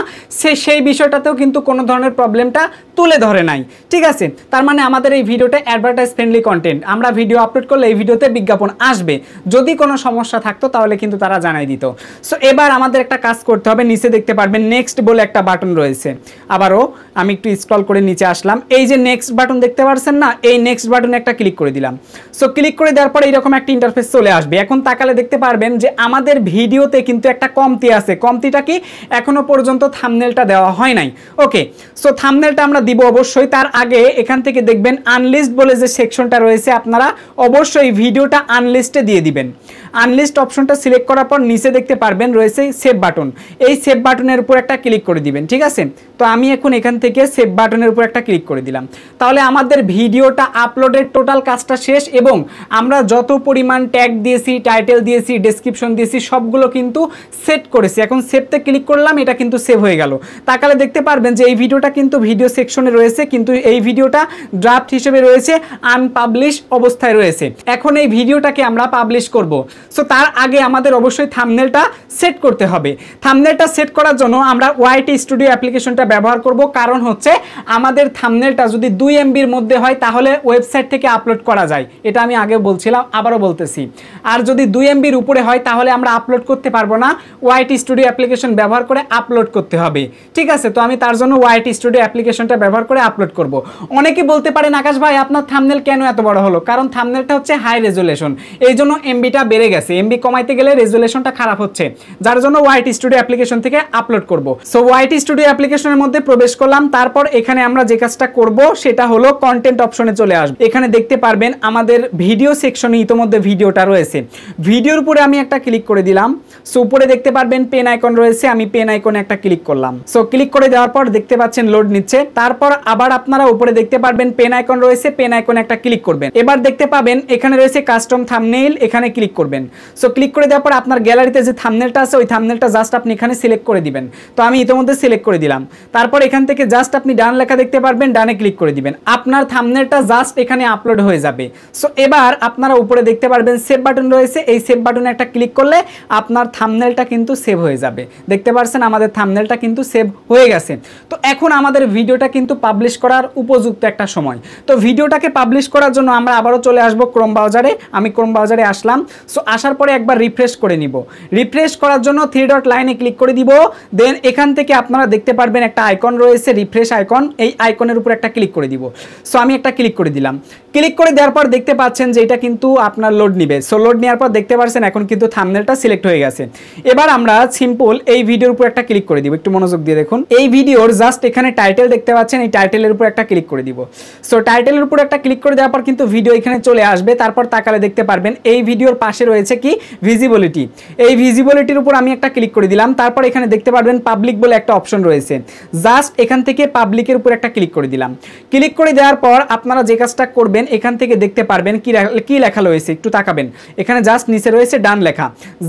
S1: সেই বিষয়টাতেও কিন্তু কোনো ধরনের প্রবলেমটা তুলে ধরে নাই। ঠিক আছে, তার মানে আমাদের এই ভিডিওটা অ্যাডভার্টাইজ ফ্রেন্ডলি কন্টেন্ট, আমরা ভিডিও আপলোড করলে এই ভিডিওতে বিজ্ঞাপন আসবে। যদি কোনো সমস্যা থাকতো তাহলে কিন্তু তারা জানাই দিত। সো এবার আমাদের একটা কাজ করতে হবে, নিচে দেখতে পারবেন নেক্সট বলে একটা বাটন রয়েছে। আবারও আমি একটু স্ক্রল করে নিচে আসলাম, এই যে নেক্সট বাটন দেখতে পাচ্ছেন না, এই নেক্সট বাটনে একটা ক্লিক করে দিলাম। সো ক্লিক করে দেওয়ার পরে এরকম একটা ইন্টারফেস চলে আসবে। এখন তাকালে দেখতে পারবেন যে আমাদের ভিডিওতে কিন্তু একটা কমতি আছে। কমতিটা কি, এখনো পর্যন্ত থাম্বনেলটা দেওয়া হয় নাই। ওকে, সো থাম্বনেলটা আমরা দিব অবশ্যই। তার আগে এখান থেকে দেখবেন আনলিস্ট বলে যে সেকশনটা রয়েছে, আপনারা অবশ্যই ভিডিওটা আনলিস্টে দিয়ে দিবেন। আনলিস্ট অপশনটা সিলেক্ট করার পর নিচে দেখতে পারবেন রয়েছে সেভ বাটন, এই সেভ বাটনের উপর একটা ক্লিক করে দিবেন। ঠিক আছে, তো আমি এখন এখান থেকে সেভ বাটনের উপর একটা ক্লিক করে দিলাম। তাহলে আমাদের ভিডিওটা আপলোডের টোটাল কাজটা শেষ, এবং আমরা যত পরিমাণ ট্যাগ দিয়েছি, টাইটেল দিয়েছি, ডেসক্রিপশন দিয়েছি সবগুলো কিন্তু সেট করেছি। এখন সেভতে ক্লিক করলাম, এটা কিন্তু সেভ হয়ে গেল। তাকালে দেখতে পারবেন যে এই ভিডিওটা কিন্তু ভিডিও সেকশনে রয়েছে, কিন্তু এই ভিডিওটা ড্রাফট হিসেবে রয়েছে, আনপাবলিশ অবস্থায় রয়েছে। এখন এই ভিডিওটাকে আমরা পাবলিশ করব। সো তার আগে আমাদের অবশ্যই থাম্বনেলটা সেট করতে হবে। থাম্বনেলটা সেট করার জন্য আমরা ওয়াইটি স্টুডিও অ্যাপ্লিকেশনটা ব্যবহার করব, কারণ হচ্ছে আমাদের থাম্বনেলটা যদি 2 MBর মধ্যে হয় তাহলে ওয়েবসাইট থেকে আপলোড করা যায়, এটা আমি আগে বলছিলাম, আবারও বলতেছি। আর যদি 2 MBর উপরে হয় তাহলে আমরা আপলোড করতে পারবো না, ওয়াইটি স্টুডিও অ্যাপ্লিকেশন ব্যবহার করে আপলোড করতে হবে। ঠিক আছে, তো আমি তার জন্য ওয়াইটি স্টুডিও অ্যাপ্লিকেশনটা ব্যবহার করে আপলোড করব। অনেকে বলতে পারেন আকাশ ভাই আপনার থাম্বনেল কেন এত বড় হলো? কারণ থাম্বনেলটা হচ্ছে হাই রেজুলেশন, এই জন্য এমবিটা বেড়ে গেছে। এমবি কমাইতে গেলে রেজুলেশনটা খারাপ হচ্ছে, যার জন্য ওয়াইটি স্টুডিও অ্যাপ্লিকেশন থেকে আপলোড করব। সো ওয়াইটি স্টুডিও অ্যাপ্লিকেশনের মধ্যে প্রবেশ করলাম। তারপর এখানে আমরা যে কাজটা করব সেটা হলো কন্টেন্ট অপশনে চলে আসবে। এখানে দেখতে পারবেন আমাদের ভিডিও সেকশনে ইতোমধ্যে ভিডিওটা রয়েছে। ভিডিওর উপরে আমি একটা ক্লিক করে দিলাম। সো উপরে দেখতে পারবেন পেন আইকন রয়েছে, আমি পেন আইকনে একটা ক্লিক করলাম। সো ক্লিক করে দেওয়ার পর দেখতে পাচ্ছেন লোড নিচ্ছে। তারপর আবার আপনারা উপরে দেখতে পারবেন পেন আইকন রয়েছে, পেন আইকনে একটা ক্লিক করবেন। এবার দেখতে পাবেন এখানে রয়েছে কাস্টম থাম্বনেইল, এখানে ক্লিক করবেন। সো ক্লিক করে দেওয়ার পর আপনার গ্যালারিতে যে থাম্বনেলটা আছে ওই থাম্বনেলটা জাস্ট আপনি এখানে সিলেক্ট করে দিবেন। তো আমি ইতিমধ্যে সিলেক্ট করে দিলাম। তারপর এখান থেকে জাস্ট আপনি ডান লেখা দেখতে পারবেন, ডানে ক্লিক করে দিবেন। আপনার থাম্বনেলটা জাস্ট এখানে আপলোড হয়ে যাবে। সো এবার আপনারা উপরে দেখতে পারবেন সেভ বাটন রয়েছে, এই সেভ বাটনে একটা ক্লিক করলে আপনার থাম্বনেলটা কিন্তু সেভ হয়ে যাবে। দেখতে পাচ্ছেন আমাদের থাম্বনেলটা কিন্তু সেভ হয়ে গেছে। তো এখন আমাদের ভিডিওটা কিন্তু পাবলিশ করার উপযুক্ত একটা সময়। তো ভিডিওটাকে পাবলিশ করার জন্য আমরা আবারও চলে আসবো ক্রোম ব্রাউজারে। আমি ক্রোম ব্রাউজারে আসলাম। সো আসার পরে একবার রিফ্রেশ করে নিব। রিফ্রেশ করার জন্য 3 ডট লাইনে ক্লিক করে দিব। দেন এখান থেকে আপনারা দেখতে পারবেন একটা আইকন রয়েছে, রিফ্রেশ আইকন, এই আইকনের উপর একটা ক্লিক করে দিব। সো আমি একটা ক্লিক করে দিলাম। ক্লিক করে দেওয়ার পর দেখতে পাচ্ছেন যে এটা কিন্তু আপনার লোড নিবে। সো লোড নেওয়ার পর দেখতে পাচ্ছেন এখন কিন্তু থাম্বনেলটা সিলেক্ট হয়ে গেছে। এবার আমরা সিম্পল এই ভিডিওর উপর একটা ক্লিক করে দিব। একটু মনোযোগ দিয়ে দেখুন, এই ভিডিওর জাস্ট এখানে টাইটেল দেখতে পাচ্ছেন, এই টাইটেলের উপর একটা ক্লিক করে দিব। সো টাইটেলের উপর একটা ক্লিক করে দেওয়ার পর কিন্তু ভিডিও এখানে চলে আসবে। তারপর তাকালে দেখতে পারবেন এই ভিডিওর পাশে রয়েছে কি ভিজিবিলিটি, এই ভিজিবিলিটির উপর আমি একটা ক্লিক করে দিলাম। তারপর এখানে দেখতে পারবেন পাবলিক বলে একটা অপশন রয়েছে, জাস্ট এখান থেকে পাবলিকের উপর একটা ক্লিক করে দিলাম। ক্লিক করে দেওয়ার পর আপনারা যে কাজটা করবেন এখান থেকে দেখতে পারবেন কি লেখা রয়েছে, একটু তাকাবেন। এখানে জাস্ট নিচে রয়েছে ডান লেখা,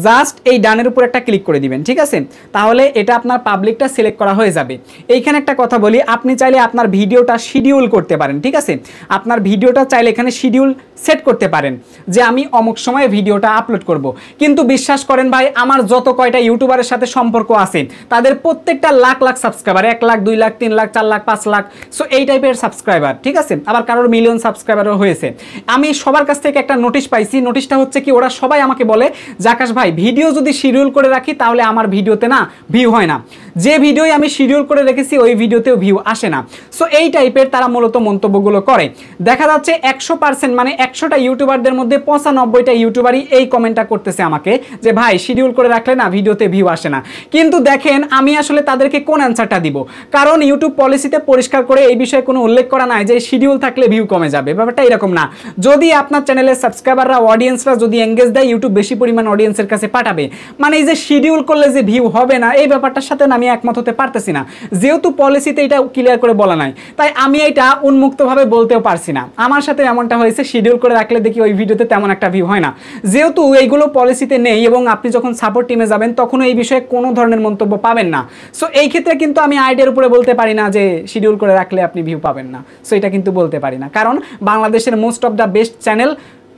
S1: জাস্ট এই ডানের উপর একটা ক্লিক করে দিবেন। ঠিক আছে, তাহলে এটা আপনার পাবলিকটা সিলেক্ট করা হয়ে যাবে। এইখানে একটা কথা বলি, আপনি চাইলে আপনার ভিডিওটা শিডিউল করতে পারেন। ঠিক আছে, আপনার ভিডিওটা চাইলে এখানে শিডিউল সেট করতে পারেন যে আমি অমুক সময়ে ভিডিওটা আপলোড করব। কিন্তু বিশ্বাস করেন ভাই, আমার যত কয়টা ইউটিউবারের সাথে সম্পর্ক আছে তাদের প্রত্যেকটা লাখ লাখ সাবস্ক্রাইবার, 1 লাখ 2 লাখ 3 লাখ 4 লাখ 5 লাখ, সো এই টাইপের সাবস্ক্রাইবার। ঠিক আছে, আবার কারোর মিলিয়ন সাবস্ক্রাইবারও হয়েছে। আমি সবার কাছ থেকে একটা নোটিশ পাইছি। নোটিশটা হচ্ছে কি, ওরা সবাই আমাকে বলে যে আকাশ ভাই ভিডিও যদি শিডিউল করে রাখি তাহলে আমার ভিডিওতে না ভিউ হয় না। যে ভিডিও আমি শিডিউল করে রেখেছি ওই ভিডিওতেও ভিউ আসে না। সো এই টাইপের তারা মূলত মন্তব্যগুলো করে। দেখা যাচ্ছে 100% মানে 100টা ইউটিউবারদের মধ্যে 95টা ইউটিউবারই এই কমেন্টটা করতেছে আমাকে যে ভাই শিডিউল করে রাখলে না ভিডিওতে ভিউ আসে না। কিন্তু দেখেন আমি আসলে তাদেরকে কোন অ্যান্সারটা দিব, কারণ ইউটিউব পলিসিতে পরিষ্কার করে এই বিষয়ে কোনো উল্লেখ করা নাই যে শিডিউল থাকলে ভিউ কমে যাবে, ব্যাপারটা এরকম না। যদি আপনার চ্যানেলের সাবস্ক্রাইবাররা অডিয়েন্সরা যদি এঙ্গেজ দেয় ইউটিউব বেশি পরিমাণ অডিয়েন্সের কাছে পাঠাবে, মানে এই যে শিডিউল করলে যে ভিউ হবে না এই ব্যাপারটার সাথে আমি একমত হতে পারতেছি না, যেহেতু পলিসিতে এটা ক্লিয়ার করে বলা নাই তাই আমি এটা উন্মুক্তভাবে বলতেও পারছি না। আমার সাথে এমনটা হয়েছে, শিডিউল করে রাখলে দেখি ওই ভিডিওতে তেমন একটা ভিউ হয় না, যেহেতু এইগুলো পলিসিতে নেই এবং আপনি যখন সাপোর্ট টিমে যাবেন তখনও এই বিষয়ে কোনো ধরনের মন্তব্য পাবেন না। সো এই ক্ষেত্রে কিন্তু আমি আইডিয়ার উপরে বলতে পারি না যে শিডিউল করে রাখলে আপনি ভিউ পাবেন না, সো এটা কিন্তু বলতে পারি না। কারণ বাংলাদেশের most of the best channel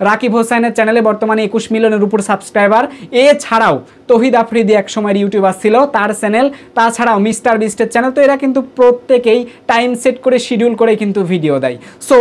S1: Rakib হোসেনের চ্যানেলে বর্তমানে 21 মিলিয়নের উপর সাবস্ক্রাইবার, এছাড়াও তহিদ আফ্রিদি এক সময়ের ইউটিউবার ছিল তার চ্যানেল, তাছাড়াও মিস্টার বিস্টের চ্যানেল। তো এরা কিন্তু প্রত্যেকেই টাইম সেট করে শিডিউল করে কিন্তু ভিডিও দেয়। সো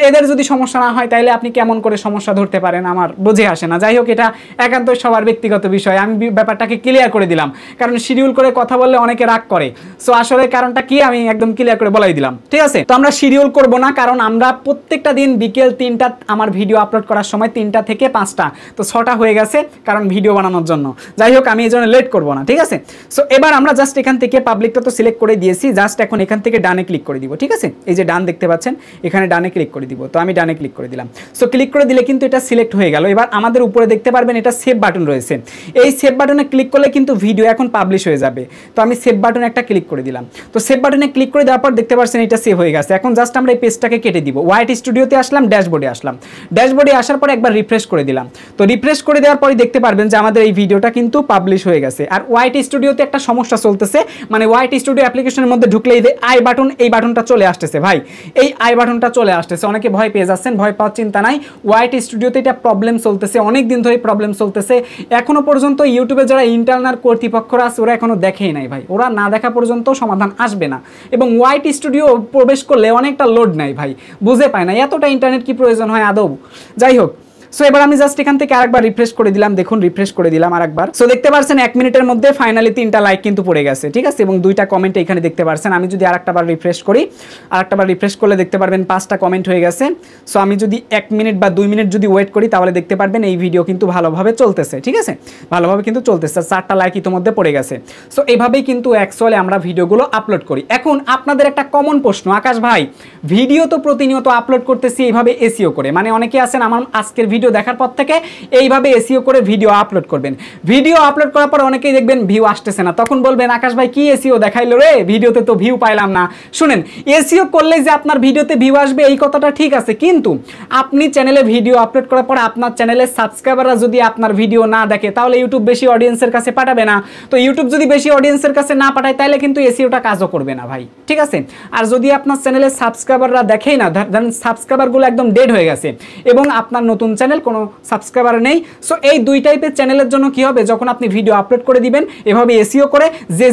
S1: এদের যদি সমস্যা না হয় তাহলে আপনি কেমন করে সমস্যা ধরতে পারেন আমার বুঝে আসে না। যাই হোক, এটা একান্ত সবার ব্যক্তিগত বিষয়, আমি ব্যাপারটাকে ক্লিয়ার করে দিলাম, কারণ শিডিউল করে কথা বললে অনেকে রাগ করে। সো আসলে কারণটা কি আমি একদম ক্লিয়ার করে বলাই দিলাম, ঠিক আছে। তো আমরা শিডিউল করব না, কারণ আমরা প্রত্যেকটা দিন বিকেল 3টা আমার ভিডিও আপলোড করার সময় 3টা থেকে 5টা, তো 6টা হয়ে গেছে কারণ ভিডিও বানানোর জন্য। যাই হোক, আমি এই জন্য লেট করবো না, ঠিক আছে। সো এবার আমরা জাস্ট এখান থেকে পাবলিকটা তো সিলেক্ট করে দিয়েছি, জাস্ট এখন এখান থেকে ডানে ক্লিক করে দিব, ঠিক আছে। এই যে ডান দেখতে পাচ্ছেন, এখানে ডানে ক্লিক করে দিব। তো আমি ডানে ক্লিক করে দিলাম। সো ক্লিক করে দিলে কিন্তু এটা সিলেক্ট হয়ে গেল। এবার আমাদের উপরে দেখতে পারবেন এটা সেভ বাটন রয়েছে, এই সেভ বাটনে ক্লিক করলে কিন্তু ভিডিও এখন পাবলিশ হয়ে যাবে। তো আমি সেভ বাটনে একটা ক্লিক করে দিলাম। তো সেভ বাটনে ক্লিক করে দেওয়ার পর দেখতে পাচ্ছেন এটা সেভ হয়ে গেছে। এখন জাস্ট আমরা এই পেজটাকে কেটে দিব, ওয়াইট স্টুডিওতে আসলাম, ড্যাশবোর্ডে আসলাম, ড্যাশবোর্ডে আসার পর একবার রিফ্রেশ করে দিলাম। তো রিফ্রেশ করে দেওয়ার পরে দেখতে পারবেন যে আমাদের এই ভিডিওটা কিন্তু পাবলিশ হয়ে গেছে। আর ওয়াইট স্টুডিওতে একটা সমস্যা চলতেছে, মানে ওয়াইট স্টুডিও অ্যাপ্লিকেশনের মধ্যে ঢুকলে এই যে আই বাটন, এই বাটনটা চলে আসতেছে ভাই, এই আই বাটনটা চলে আসতেছে। অনেকে ভয় পেয়ে যাচ্ছেন, ভয় পাওয়ার চিন্তা নাই। ওয়াইট স্টুডিওতে এটা প্রবলেম চলতেছে, অনেক দিন ধরে প্রবলেম চলতেছে। এখনো পর্যন্ত ইউটিউবে যারা ইন্টারনাল কর্তৃপক্ষরা আছে ওরা এখনো দেখেই নাই ভাই, ওরা না দেখা পর্যন্ত সমাধান আসবে না। এবং ওয়াইট স্টুডিও প্রবেশ করলে অনেকটা লোড নেয় ভাই, বুঝে পায় না এতটা ইন্টারনেট কি প্রয়োজন হয় আদৌ। যাই হোক, সো এবার আমি জাস্ট এখান থেকে আরেকবার রিফ্রেশ করে দিলাম, দেখুন রিফ্রেশ করে দিলাম আরেকবার। সো দেখতে পাচ্ছেন 1 মিনিটের মধ্যে ফাইনালি 3টা লাইক কিন্তু পড়ে গেছে, ঠিক আছে, এবং 2টা কমেন্ট এখানে দেখতে পাচ্ছেন। আমি যদি আরেকটাবার রিফ্রেশ করি, আরেকটাবার রিফ্রেশ করলে দেখতে পারবেন 5টা কমেন্ট হয়ে গেছে। সো আমি যদি 1 মিনিট বা 2 মিনিট যদি ওয়েট করি তাহলে দেখতে পারবেন এই ভিডিও কিন্তু ভালোভাবে চলতেছে, ঠিক আছে, ভালোভাবে কিন্তু চলতেছে। 4টা লাইক ইতিমধ্যে পড়ে গেছে। সো এইভাবেই কিন্তু অ্যাকচুয়ালি আমরা ভিডিওগুলো আপলোড করি। এখন আপনাদের একটা কমন প্রশ্ন, আকাশ ভাই ভিডিও তো প্রতিনিয়ত আপলোড করতেছি এইভাবে এসইও করে, মানে অনেকে আছেন আমার আজকের ভিডিও দেখার পর থেকে এইভাবে এসইও করে ভিডিও আপলোড করবেন। ভিডিও আপলোড করার পর অনেকেই দেখবেন ভিউ আসতেছে না, তখন বলবেন আকাশ ভাই কি এসইও দেখাইলো রে, ভিডিওতে তো ভিউ পাইলাম না। শুনেন, এসইও করলে যে আপনার ভিডিওতে ভিউ আসবে এই কথাটা ঠিক আছে, কিন্তু আপনি চ্যানেলে ভিডিও আপলোড করার পর আপনার চ্যানেলের সাবস্ক্রাইবাররা যদি আপনার ভিডিও না দেখে তাহলে ইউটিউব বেশি অডিয়েন্সের কাছে পাঠাবে না। তো ইউটিউব যদি বেশি অডিয়েন্সের কাছে না পাঠায় তাহলে কিন্তু এসইওটা কাজও করবে না ভাই, ঠিক আছে। আর যদি আপনার চ্যানেলের সাবস্ক্রাইবাররা দেখেই না, ধরেন সাবস্ক্রাইবারগুলো একদম ডেড হয়ে গেছে এবং আপনার নতুন চ্যানেল কোনো সাবস্ক্রাইবার নেই, সো এই 2 টাইপের চ্যানেলের জন্য কি হবে, যখন আপনি ভিডিও আপলোড করে দিবেন এভাবে এসইও করে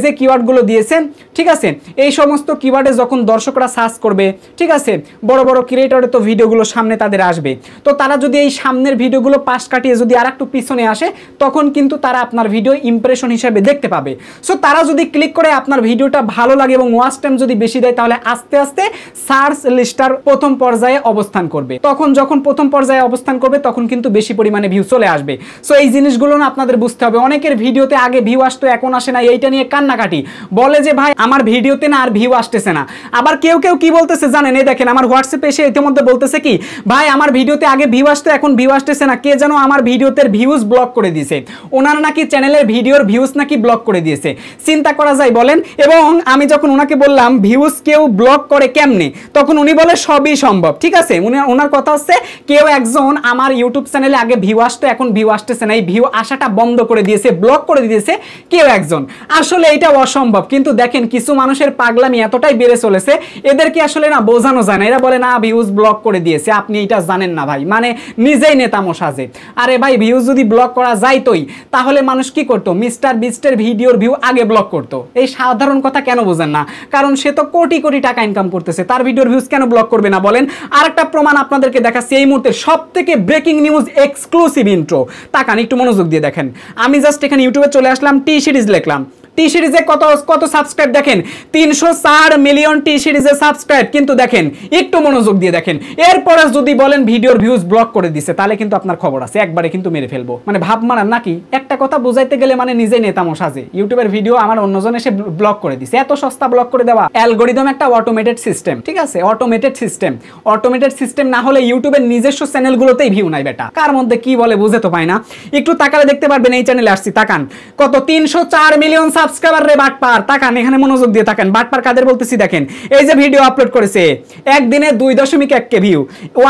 S1: যে কিওয়ার্ডগুলো দিয়েছেন, ঠিক আছে, এই সমস্ত কিওয়ার্ডে যখন দর্শকরা সার্চ করবে, ঠিক আছে, বড় বড় ক্রিয়েটরে তো ভিডিওগুলো সামনে তাদের আসবে, তো তারা যদি এই সামনের ভিডিওগুলো পাশ কাটিয়ে যদি আরেকটু পিছনে আসে তখন কিন্তু তারা আপনার ভিডিও ইমপ্রেশন হিসেবে দেখতে পাবে। সো তারা যদি ক্লিক করে আপনার ভিডিওটা ভালো লাগে এবং ওয়াচ টাইম যদি বেশি দেয় তাহলে আস্তে আস্তে সার্চ লিস্টার প্রথম পর্যায়ে অবস্থান করবে। তখন যখন প্রথম পর্যায়ে অবস্থান করবে তখন কিন্তু বেশি পরিমাণে ভিউ চলে আসবে। সো এই জিনিসগুলো না আপনাদের বুঝতে হবে। অনেকের ভিডিওতে আগে ভিউ আসতো এখন আসে না, এইটা নিয়ে কান্নাকাটি, বলে যে ভাই আমার ভিডিওতে না আর ভিউ আসতেছে না। আবার কেউ কেউ কি বলতেছে জানেন, এই দেখেন আমার হোয়াটসঅ্যাপে এসে ইতিমধ্যে বলতেছে কি ভাই আমার ভিডিওতে আগে ভিউ আসতো এখন ভিউ আসতেছে না, কে যেন আমার ভিডিওতে ভিউজ ব্লক করে দিয়েছে, ওনার নাকি চ্যানেলের ভিডিওর ভিউজ নাকি ব্লক করে দিয়েছে। চিন্তা করা যায় বলেন? এবং আমি যখন ওনাকে বললাম ভিউজ কেউ ব্লক করে কেমনে, তখন উনি বলে সবই সম্ভব, ঠিক আছে। ওনার কথা হচ্ছে কেউ একজন আমার ইউটিউব চ্যানেলে আগে ভিউ আসতো এখন ভিউ আসতেছে না, এই ভিউ আসাটা বন্ধ করে দিয়েছে, ব্লক করে দিয়েছে কেউ একজন। আসলে এটা অসম্ভব, কিন্তু দেখেন কিছু মানুষের পাগলামি এতটাই বেড়ে চলেছে এদেরকে আসলে না বোঝানো যায় না। এরা বলে না ভিউজ ব্লক করে দিয়েছে, আপনি এটা জানেন না ভাই, মানে নিজেই নেতামো সাজে। আরে ভাই ভিউজ যদি ব্লক করা যাইতোই তাহলে মানুষ কি করতো, মিস্টার বিস্টের ভিডিওর ভিউ আগে ব্লক করতো। এই সাধারণ কথা কেন বোঝেন না? কারণ সে তো কোটি কোটি টাকা ইনকাম করতেছে, তার ভিডিওর ভিউজ কেন ব্লক করবে না বলেন? আরেকটা প্রমাণ আপনাদেরকে দেখাচ্ছি এই মুহূর্তে সবথেকে ব্রেকিং নিউজ এক্সক্লুসিভ ইন্ট্রো। তাকান একটু মনোযোগ দিয়ে দেখেন। আমি জাস্ট এখানে ইউটিউবে চলে আসলাম, টি সিরিজ লিখলাম, টি সিরিজে কত সাবস্ক্রাইব দেখেন, 304 মিলিয়ন টি সিরিজে সাবস্ক্রাইব। কিন্তু দেখেন একটু মনোযোগ দিয়ে দেখেন, এরপরে যদি বলেন ভিডিওর ভিউজ ব্লক করে দিছে, তাহলে কিন্তু আপনার খবর আছে, একবারে কিন্তু মেরে ফেলবো। মানে ভাব মানান নাকি? একটা কথা বুঝাইতে গেলে মানে নিজে নেতামো সাজে, ইউটিউবের ভিডিও আমার অন্যজন এসে ব্লক করে দিছে, এত সস্তা ব্লক করে দেওয়া। অ্যালগরিদম একটা অটোমেটেড সিস্টেম, ঠিক আছে, অটোমেটেড সিস্টেম না হলে ইউটিউবের নিজস্ব চ্যানেলগুলোতেই ভিউ নাই বেটা। কার মধ্যে কি বলে বুঝে তো পায় না। একটু তাকালে দেখতে পারবেন, এই চ্যানেলে আসছি, তাকান কত 304 মিলিয়ন সাবস্ক্রাইবার রে বাটপার। তাকান এখানে মনোযোগ দিয়ে তাকান, বাটপার কাদের বলতেছি দেখেন। এই যে ভিডিও আপলোড করেছে একদিনে 2.1K view,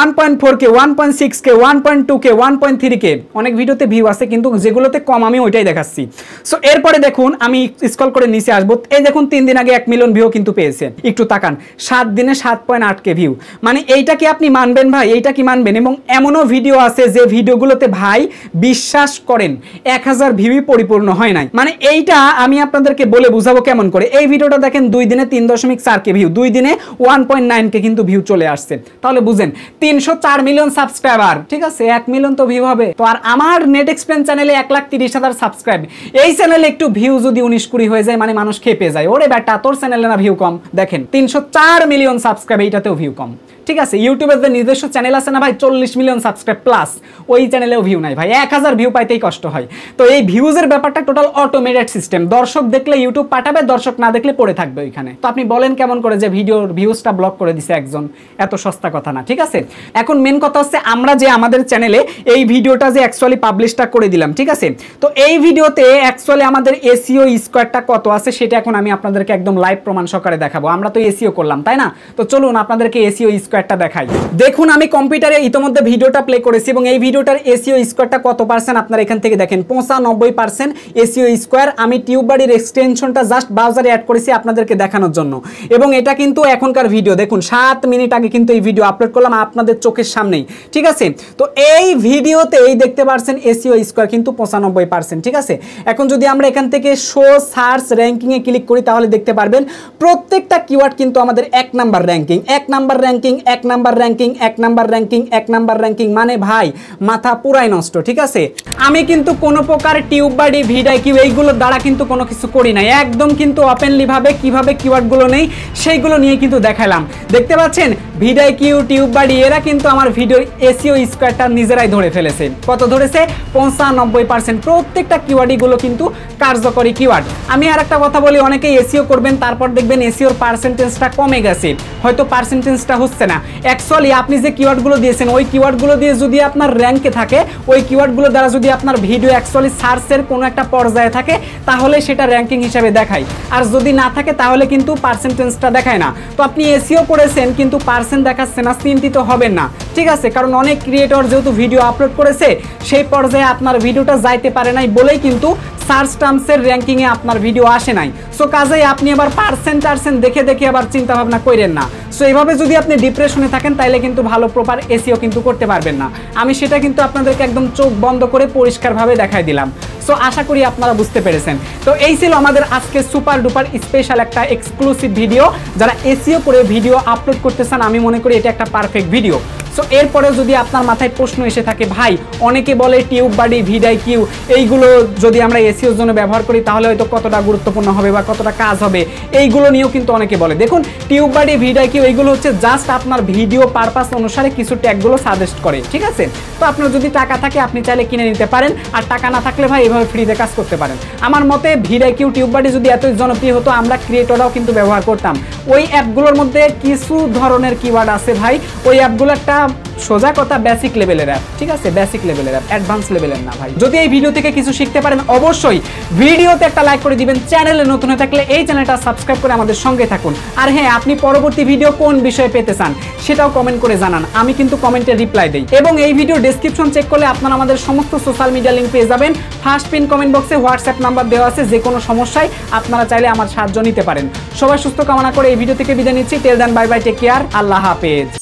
S1: 1.4K, 1.6K, 1.2K, 1.3K, অনেক ভিডিওতে ভিউ আছে কিন্তু যেগুলোতে কম আমি ওইটাই দেখাচ্ছি। সো এরপরে দেখুন আমি স্ক্রল করে নিচে আসবো, এই দেখুন 3 দিন আগে 1 মিলিয়ন ভিউ কিন্তু পেয়েছে। একটু তাকান 7 দিনে 7.8K ভিউ। মানে এইটা কি আপনি মানবেন ভাই? এইটা কি মানবেন? এবং এমনও ভিডিও আছে যে ভিডিওগুলোতে ভাই বিশ্বাস করেন 1000 ভিউই পরিপূর্ণ হয় নাই। মানে এইটা আমি আপনাদেরকে বলে বুঝাবো কেমন করে। এই ভিডিওটা দেখেন 2 দিনে 3.4K ভিউ, 2 দিনে 1.9K কিন্তু ভিউ চলে আসছে। তাহলে বুঝেন 304 মিলিয়ন সাবস্ক্রাইবার, ঠিক আছে, 1 মিলিয়ন তো ভিউ হবে। তো আর আমার নেট এক্সপ্লেন চ্যানেলে 1,30,000 সাবস্ক্রাইব, এই চ্যানেলে একটু ভিউ যদি 19-20 হয়ে যায় মানে মানুষ খেপে যায়, ওরে বেটা তোর চ্যানেলে না ভিউ কম। দেখেন 304 মিলিয়ন সাবস্ক্রাইব, এইটাতেও ভিউ কম, ঠিক আছে। ইউটিউবের যে নিজস্ব চ্যানেল আছে না ভাই 40 মিলিয়ন সাবস্ক্রাইব প্লাস, ওই চ্যানেলেও ভিউ নাই ভাই, 1000 ভিউ পাইতেই কষ্ট হয়। তো এই ভিউজের ব্যাপারটা টোটাল অটোমেটেড সিস্টেম, দর্শক দেখলে ইউটিউব পাঠাবে, দর্শক না দেখলে পড়ে থাকবে ওইখানে। তো আপনি বলেন কেমন করে যে ভিডিওর ভিউজটা ব্লক করে দিছে একজন, এত সস্তা কথা না, ঠিক আছে। এখন মেন কথা হচ্ছে আমরা যে আমাদের চ্যানেলে এই ভিডিওটা যে অ্যাকচুয়ালি পাবলিশটা করে দিলাম, ঠিক আছে, তো এই ভিডিওতে অ্যাকচুয়ালি আমাদের এসইও স্কোয়ারটা কত আছে সেটা এখন আমি আপনাদেরকে একদম লাইভ প্রমাণ সহকারে দেখাবো। আমরা তো এসইও করলাম তাই না, তো চলুন আপনাদেরকে এসইও স্কোয়ারটা দেখাই। দেখুন আমি কম্পিউটারে ইতিমধ্যে ভিডিওটা প্লে করেছি এবং এই ভিডিওটার এসইও স্কোয়ারটা কত পার্সেন্ট আপনারা এখান থেকে দেখেন, 95% এসইও স্কোয়ার। আমি টিউববাড়ির এক্সটেনশনটা জাস্ট ব্রাউজারে অ্যাড করেছি আপনাদেরকে দেখানোর জন্য, এবং এটা কিন্তু এখনকার ভিডিও, দেখুন 7 মিনিট আগে কিন্তু এই ভিডিও আপলোড করলাম আপনাদের চোখের সামনেই, ঠিক আছে। তো এই ভিডিওতে এই দেখতে পাচ্ছেন এসইও স্কোয়ার কিন্তু 95%, ঠিক আছে। এখন যদি আমরা এখান থেকে শো সার্চ র্যাঙ্কিংয়ে ক্লিক করি তাহলে দেখতে পারবেন প্রত্যেকটা কিওয়ার্ড কিন্তু আমাদের 1 number ranking, 1 number ranking, 1 number ranking, 1 number ranking, 1 number ranking. মানে ভাই মাথা পুরাই নষ্ট, ঠিক আছে। আমি কিন্তু কোনো প্রকার টিউববাড়ি ভিডিও এইগুলোর দ্বারা কিন্তু কোনো কিছু করি নাই, একদম কিন্তু ওপেনলি ভাবে কিভাবে কিওয়ার্ডগুলো নেই সেইগুলো নিয়ে কিন্তু দেখালাম। দেখতে পাচ্ছেন ভিডিও টিউববাড়ি এরা কিন্তু আমার ভিডিওর এসইও স্কোয়ারটা নিজেরাই ধরে ফেলেছে। কত ধরেছে? 95%। প্রত্যেকটা কিওয়ার্ডগুলো কিন্তু কার্যকরী কিওয়ার্ড। আমি আর একটা কথা বলি, অনেকেই এসইও করবেন তারপর দেখবেন এসইওর পার্সেন্টেজটা কমে গেছে, হয়তো পার্সেন্টেজটা হচ্ছে না। অ্যাকচুয়ালি আপনি যে কিওয়ার্ডগুলো দিয়েছেন ওই কিওয়ার্ডগুলো দিয়ে যদি আপনার র্যাঙ্কে থাকে, ওই কিওয়ার্ডগুলো দ্বারা যদি আপনার ভিডিও অ্যাকচুয়ালি সার্চের কোনো একটা পর্যায়ে থাকে তাহলে সেটা র্যাঙ্কিং হিসেবে দেখায়, আর যদি না থাকে তাহলে কিন্তু পার্সেন্টেজটা দেখায় না। তো আপনি এসইও করেছেন কিন্তু পার্সেন্ট দেখাচ্ছে না, চিন্তিত হবেন না, ঠিক আছে। কারণ অনেক ক্রিয়েটর যেহেতু ভিডিও আপলোড করেছে সেই পর্যায়ে আপনার ভিডিওটা যাইতে পারে নাই বলেই কিন্তু সার্চ টার্মসের র্যাঙ্কিংয়ে আপনার ভিডিও আসে নাই। সো কাজেই আপনি আবার পার্সেন্ট দেখে আবার চিন্তা ভাবনা করেন না। সো এইভাবে যদি আপনি ডিপ্রেশনে থাকেন তাহলে কিন্তু ভালো প্রপার এসইও কিন্তু করতে পারবেন না। আমি সেটা কিন্তু আপনাদেরকে একদম চোখ বন্ধ করে পরিষ্কারভাবে দেখাই দিলাম। সো আশা করি আপনারা বুঝতে পেরেছেন। তো এই ছিল আমাদের আজকে সুপার ডুপার স্পেশাল একটা এক্সক্লুসিভ ভিডিও। যারা এসইও করে ভিডিও আপলোড করতে চান আমি মনে করি এটা একটা পারফেক্ট ভিডিও। সো এরপরে যদি আপনার মাথায় প্রশ্ন এসে থাকে, ভাই অনেকে বলে টিউববাড়ি ভিডিও এইগুলো যদি আমরা এসইওর জন্য ব্যবহার করি তাহলে হয়তো কতটা গুরুত্বপূর্ণ হবে বা কতটা কাজ হবে, এইগুলো নিয়েও কিন্তু অনেকে বলে। দেখুন টিউববাড়ি ভিডিও এইগুলো হচ্ছে জাস্ট আপনার ভিডিও পারপাস অনুসারে কিছু ট্যাগগুলো সাজেস্ট করে, ঠিক আছে। তো আপনার যদি টাকা থাকে আপনি চাইলে কিনে নিতে পারেন, আর টাকা না থাকলে ভাই এভাবে ফ্রিতে কাজ করতে পারেন। আমার মতে ভিডিও টিউববাড়ি যদি এত জনপ্রিয় হতো আমরা ক্রিয়েটররাও কিন্তু ব্যবহার করতাম। ওই অ্যাপগুলোর মধ্যে কিছু ধরনের কিওয়ার্ড আছে ভাই, ওই অ্যাপগুলো একটা সোজা কথা বেসিক লেভেলের অ্যাপ, ঠিক আছে, বেসিক লেভেলের অ্যাপ, অ্যাডভান্স লেভেলের না ভাই। যদি এই ভিডিও থেকে কিছু শিখতে পারেন অবশ্যই ভিডিওতে একটা লাইক করে দিবেন, চ্যানেলে নতুন হয়ে থাকলে এই চ্যানেলটা সাবস্ক্রাইব করে আমাদের সঙ্গে থাকুন। আর হ্যাঁ, আপনি পরবর্তী ভিডিও কোন বিষয়ে পেতে চান সেটাও কমেন্ট করে জানান, আমি কিন্তু কমেন্টে রিপ্লাই দেই। এবং এই ভিডিও ডেসক্রিপশন চেক করলে আপনারা আমাদের সমস্ত সোশ্যাল মিডিয়া লিঙ্ক পেয়ে যাবেন। ফার্স্ট পিন কমেন্ট বক্সে হোয়াটসঅ্যাপ নাম্বার দেওয়া আছে, যে কোনো সমস্যায় আপনারা চাইলে আমার সাহায্য নিতে পারেন। সবাই সুস্থ কামনা করে এই ভিডিও থেকে বিদায় নিচ্ছি। টেল দেন, বাই বাই, টেক কেয়ার, আল্লাহ হাফেজ।